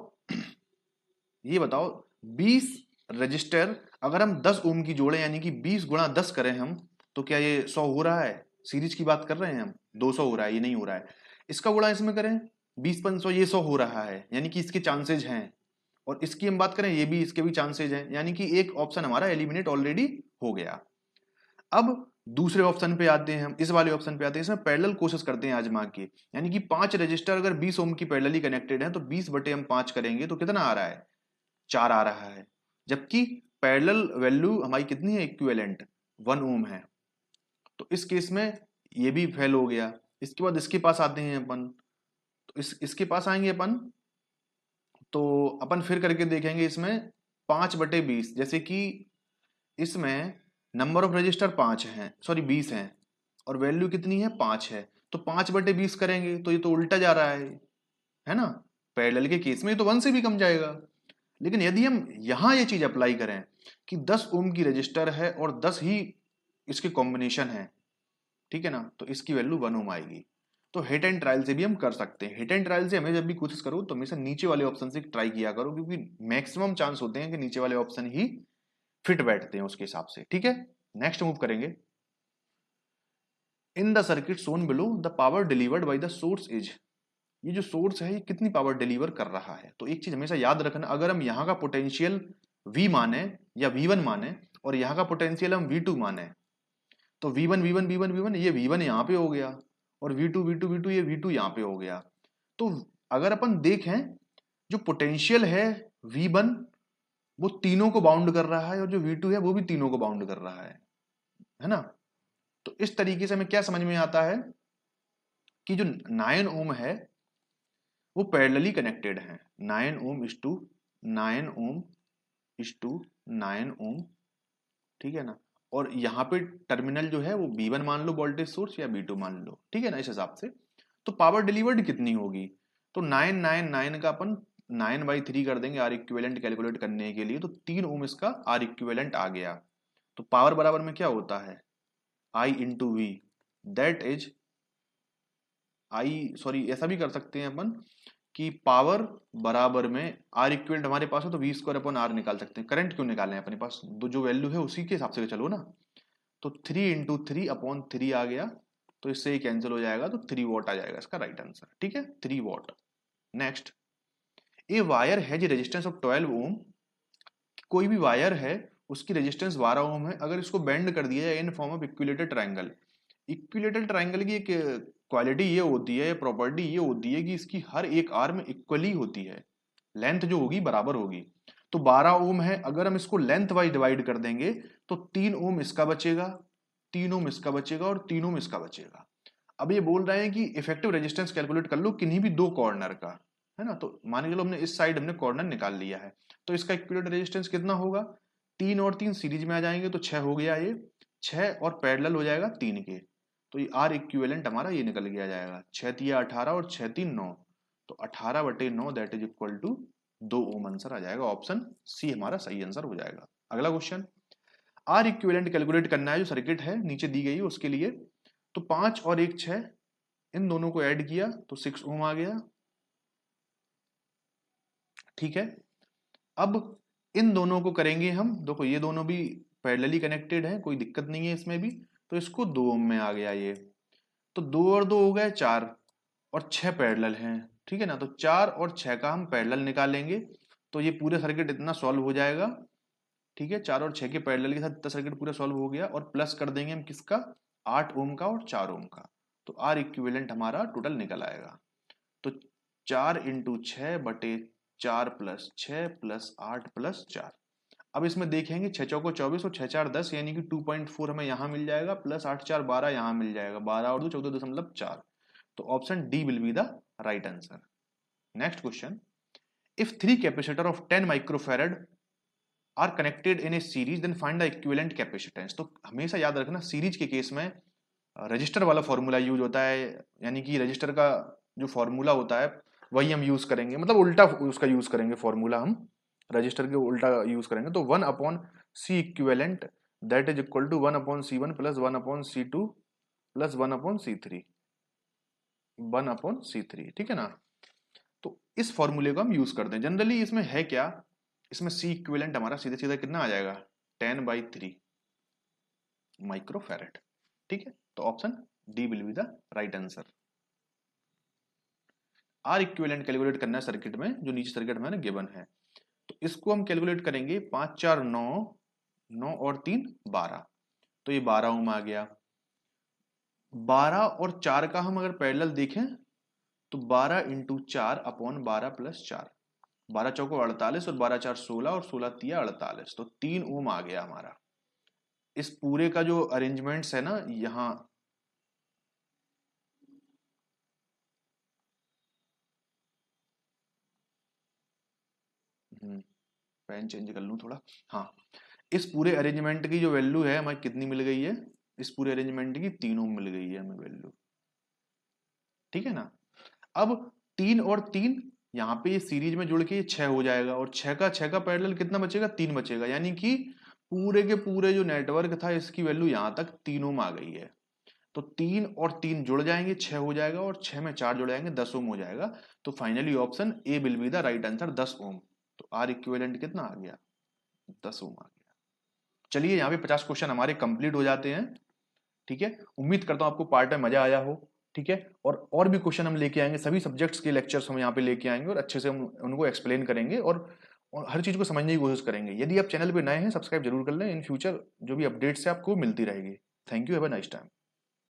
20 रजिस्टर अगर हम 10 ओम की जोड़े, यानी कि 20 गुणा 10 करें हम, तो क्या ये 100 हो रहा है? सीरीज की बात कर रहे हैं हम, 200 हो रहा है, ये नहीं हो रहा है। इसका गुणा इसमें करें 20 500, ये 100 हो रहा है, यानी कि इसके चांसेज हैं। और इसकी हम बात करें, ये भी, इसके भी चांसेज हैं, यानी कि एक ऑप्शन हमारा एलिमिनेट ऑलरेडी हो गया। अब दूसरे ऑप्शन पे आते हैं हम, इस वाले ऑप्शन पे आते हैं, इसमें पैरेलल कोशिश करते हैं आजमा के, यानी कि 5 रजिस्टर अगर 20 ओम की पैरेलली कनेक्टेड है तो 20 बटे हम 5 करेंगे तो कितना आ रहा है 4 आ रहा है, जबकि पैरेलल वैल्यू हमारी कितनी है इक्विवेलेंट 1 ओम है। तो इस केस में ये भी फेल हो गया। इसके बाद इसके पास आते हैं अपन, तो इसके पास आएंगे अपन, तो अपन फिर करके देखेंगे इसमें 5/20, जैसे कि इसमें नंबर ऑफ रजिस्टर 5 हैं, सॉरी 20 हैं, और वैल्यू कितनी है 5 है, तो 5/20 करेंगे तो ये तो उल्टा जा रहा है ना। पैरेलल के केस में तो 1 से भी कम जाएगा। लेकिन यदि हम यहां ये चीज अप्लाई करें कि 10 ओम की रजिस्टर है और 10 ही इसके कॉम्बिनेशन है, ठीक है ना, तो इसकी वैल्यू 1 ओम आएगी। तो हिट एंड ट्रायल से भी हम कर सकते हैं। हिट एंड ट्रायल से हमें जब भी कोशिश करो तो हमेशा नीचे वाले ऑप्शन से ट्राई किया करो, क्योंकि मैक्सिमम चांस होते हैं कि नीचे वाले ऑप्शन ही फिट बैठते हैं उसके हिसाब से। ठीक है, नेक्स्ट मूव करेंगे। इन the circuit shown below the power delivered by the source is, ये जो सोर्स है ये कितनी पावर डिलीवर कर रहा है। तो एक चीज हमेशा याद रखना, अगर हम यहाँ का पोटेंशियल V माने या V1 माने और यहाँ का पोटेंशियल हम V2 माने, तो V1 ये V1 यहाँ पे हो गया, और V2 ये V2 यहाँ पे हो गया। तो अगर अपन देखें, जो पोटेंशियल है V1 वो तीनों को बाउंड कर रहा है, और जो V2 है वो भी तीनों को बाउंड कर रहा है ना। तो इस तरीके से हमें क्या समझ में आता है कि जो 9 ओम है वो पैरेलली कनेक्टेड है, 9 ohm is to 9 ohm is to 9 ohm, ठीक है ना। और यहाँ पे टर्मिनल जो है वो B1 मान लो वोल्टेज सोर्स, या B2 मान लो, ठीक है ना, इस हिसाब से। तो पावर डिलीवर्ड कितनी होगी, तो 9 का अपन 9/3 कर देंगे आर इक्विवेलेंट कैलकुलेट करने के लिए, तो 3 ओम इसका आर इक्विवेलेंट आ गया। तो पावर बराबर में क्या होता है I into V, that is ऐसा भी कर सकते हैं अपन कि पावर बराबर में आर इक्विवेलेंट हमारे पास है तो V²/R निकाल सकते हैं। करंट क्यों निकालें अपने पास, जो वैल्यू है उसी के हिसाब से चलो ना। तो 3 × 3/3 आ गया, तो इससे ही कैंसिल हो जाएगा, तो 3 वॉट आ जाएगा इसका राइट आंसर। ठीक है, 3 what. Next, a wire has resistance of 12 ओम, कोई भी वायर है उसकी रेजिस्टेंस 12 ओम है, अगर इसको बेंड कर दिया जाए in form of equilateral triangle. Equilateral triangle की एक क्वालिटी ये होती है, प्रॉपर्टी ये होती है कि इसकी हर एक आर्म इक्वली होती है, लेंथ जो होगी बराबर होगी। तो 12 ओम है, अगर हम इसको लेंथ वाइज डिवाइड कर देंगे तो 3 ओम इसका बचेगा, 3 ओम इसका बचेगा, और 3 ओम इसका बचेगा। अब ये बोल रहे हैं कि इफेक्टिव रेजिस्टेंस कैलकुलेट कर लो किन्हीं भी 2 कॉर्नर का, है ना। तो मान के चलो हमने इस साइड हमने कॉर्नर निकाल लिया है, तो इसका इक्विलेटरल रेजिस्टेंस कितना होगा, 3 और 3 सीरीज में आ जाएंगे तो 6 हो गया, ये 6 और पैरेलल हो जाएगा 3 के, तो ये आर इक्विवेलेंट हमारा ये निकल गया जाएगा, 6×3 = 18 और 6×3 = 9, तो 18/9 that is equal to 2 ohm answer आ जाएगा। ऑप्शन सी हमारा सही आंसर हो जाएगा। अगला क्वेश्चन, आर इक्विवेलेंट कैलकुलेट करना है, जो सर्किट है नीचे दी गई है उसके लिए। तो 5 और 1 6, इन दोनों को ऐड किया तो 6 ओम आ गया, ठीक है। अब इन दोनों को करेंगे हम, देखो ये दोनों भी पैरेलली कनेक्टेड है, कोई दिक्कत नहीं है इसमें भी, तो इसको 2 ओम में आ गया ये, तो 2 और 2 हो गए 4, और 6 पैरेलल हैं, ठीक है ना। तो 4 और 6 का हम पैरेलल निकालेंगे तो ये पूरे सर्किट इतना सॉल्व हो जाएगा। ठीक है, 4 और 6 के पैरेलल के साथ इतना सर्किट पूरा सॉल्व हो गया। और प्लस कर देंगे हम किसका, 8 ओम का और 4 ओम का। तो आर इक्विवेलेंट हमारा टोटल निकल आएगा। तो 4 इंटू 6 बटे 4 प्लस 6 प्लस 8 प्लस 4। अब इसमें देखेंगे 6 चौको 24 और 6 4 10, यानी कि 2.4 हमें यहाँ मिल जाएगा, प्लस 8 4 12 यहाँ मिल जाएगा, 12 और 2 14.4। तो option D will be the right answer. Next question, if 3 capacitor of 10 microfarad are connected in a series then find the equivalent capacitance. तो हमेशा याद रखना सीरीज के केस में रजिस्टर वाला फॉर्मूला यूज होता है, यानी कि रजिस्टर का जो फॉर्मूला होता है वही हम यूज करेंगे, मतलब उल्टा उसका यूज करेंगे फॉर्मूला, हम रजिस्टर के उल्टा यूज करेंगे। तो 1 upon C equivalent that is equal to 1 upon C1 plus 1 upon C2 plus 1 upon C3, 1 upon C3। ठीक है ना। तो इस फॉर्मूले को हम यूज करते हैं जनरली। इसमें है क्या, इसमें सी इक्विवेलेंट हमारा सीधे सीधा कितना आ जाएगा, 10/3 माइक्रोफैरड। ठीक है, तो option D will be the right answer. R equivalent calculate करना है सर्किट में, जो नीचे सर्किट में गिवन है। तो इसको हम कैलकुलेट करेंगे, 5 4 9, 9 और 3 12, तो ये 12 ओम आ गया। 12 और 4 का हम अगर पैरेलल देखें तो 12 इंटू 4 अपॉन 12 प्लस 4, 12 चौको 48 और 12 4 16 और 16 तिया 48, तो 3 ओम आ गया हमारा। इस पूरे का जो अरेंजमेंट्स है ना, यहाँ पेन चेंज कर लूं थोड़ा। हाँ, इस पूरे अरेंजमेंट की जो वैल्यू है हमें कितनी मिल गई है, इस पूरे अरेंजमेंट की 3 ओम मिल गई है हमें वैल्यू। ठीक है ना। अब 3 और 3 यहाँ पे सीरीज में जुड़ के 6 हो जाएगा, और 6 का 6 का पैरेलल कितना बचेगा, 3 बचेगा, यानी कि पूरे के पूरे जो नेटवर्क था इसकी वैल्यू यहाँ तक 3 ओम आ गई है। तो 3 और 3 जुड़ जाएंगे 6 हो जाएगा, और 6 में 4 जुड़ जाएंगे 10 ओम हो जाएगा। तो finally option A will be the right answer, 10 ओम। तो आर इक्विवेलेंट कितना आ गया, 10 ओम आ गया। चलिए यहाँ पे 50 क्वेश्चन हमारे कंप्लीट हो जाते हैं। ठीक है, उम्मीद करता हूँ आपको पार्ट में मजा आया हो। ठीक है, और भी क्वेश्चन हम लेके आएंगे, सभी सब्जेक्ट्स के लेक्चर्स हम यहाँ पे लेके आएंगे और अच्छे से हम उनको एक्सप्लेन करेंगे और हर चीज को समझने की कोशिश करेंगे। यदि आप चैनल पे नए हैं सब्सक्राइब जरूर कर लें, इन फ्यूचर जो भी अपडेट्स है आपको मिलती रहेगी। Thank you, have a nice time.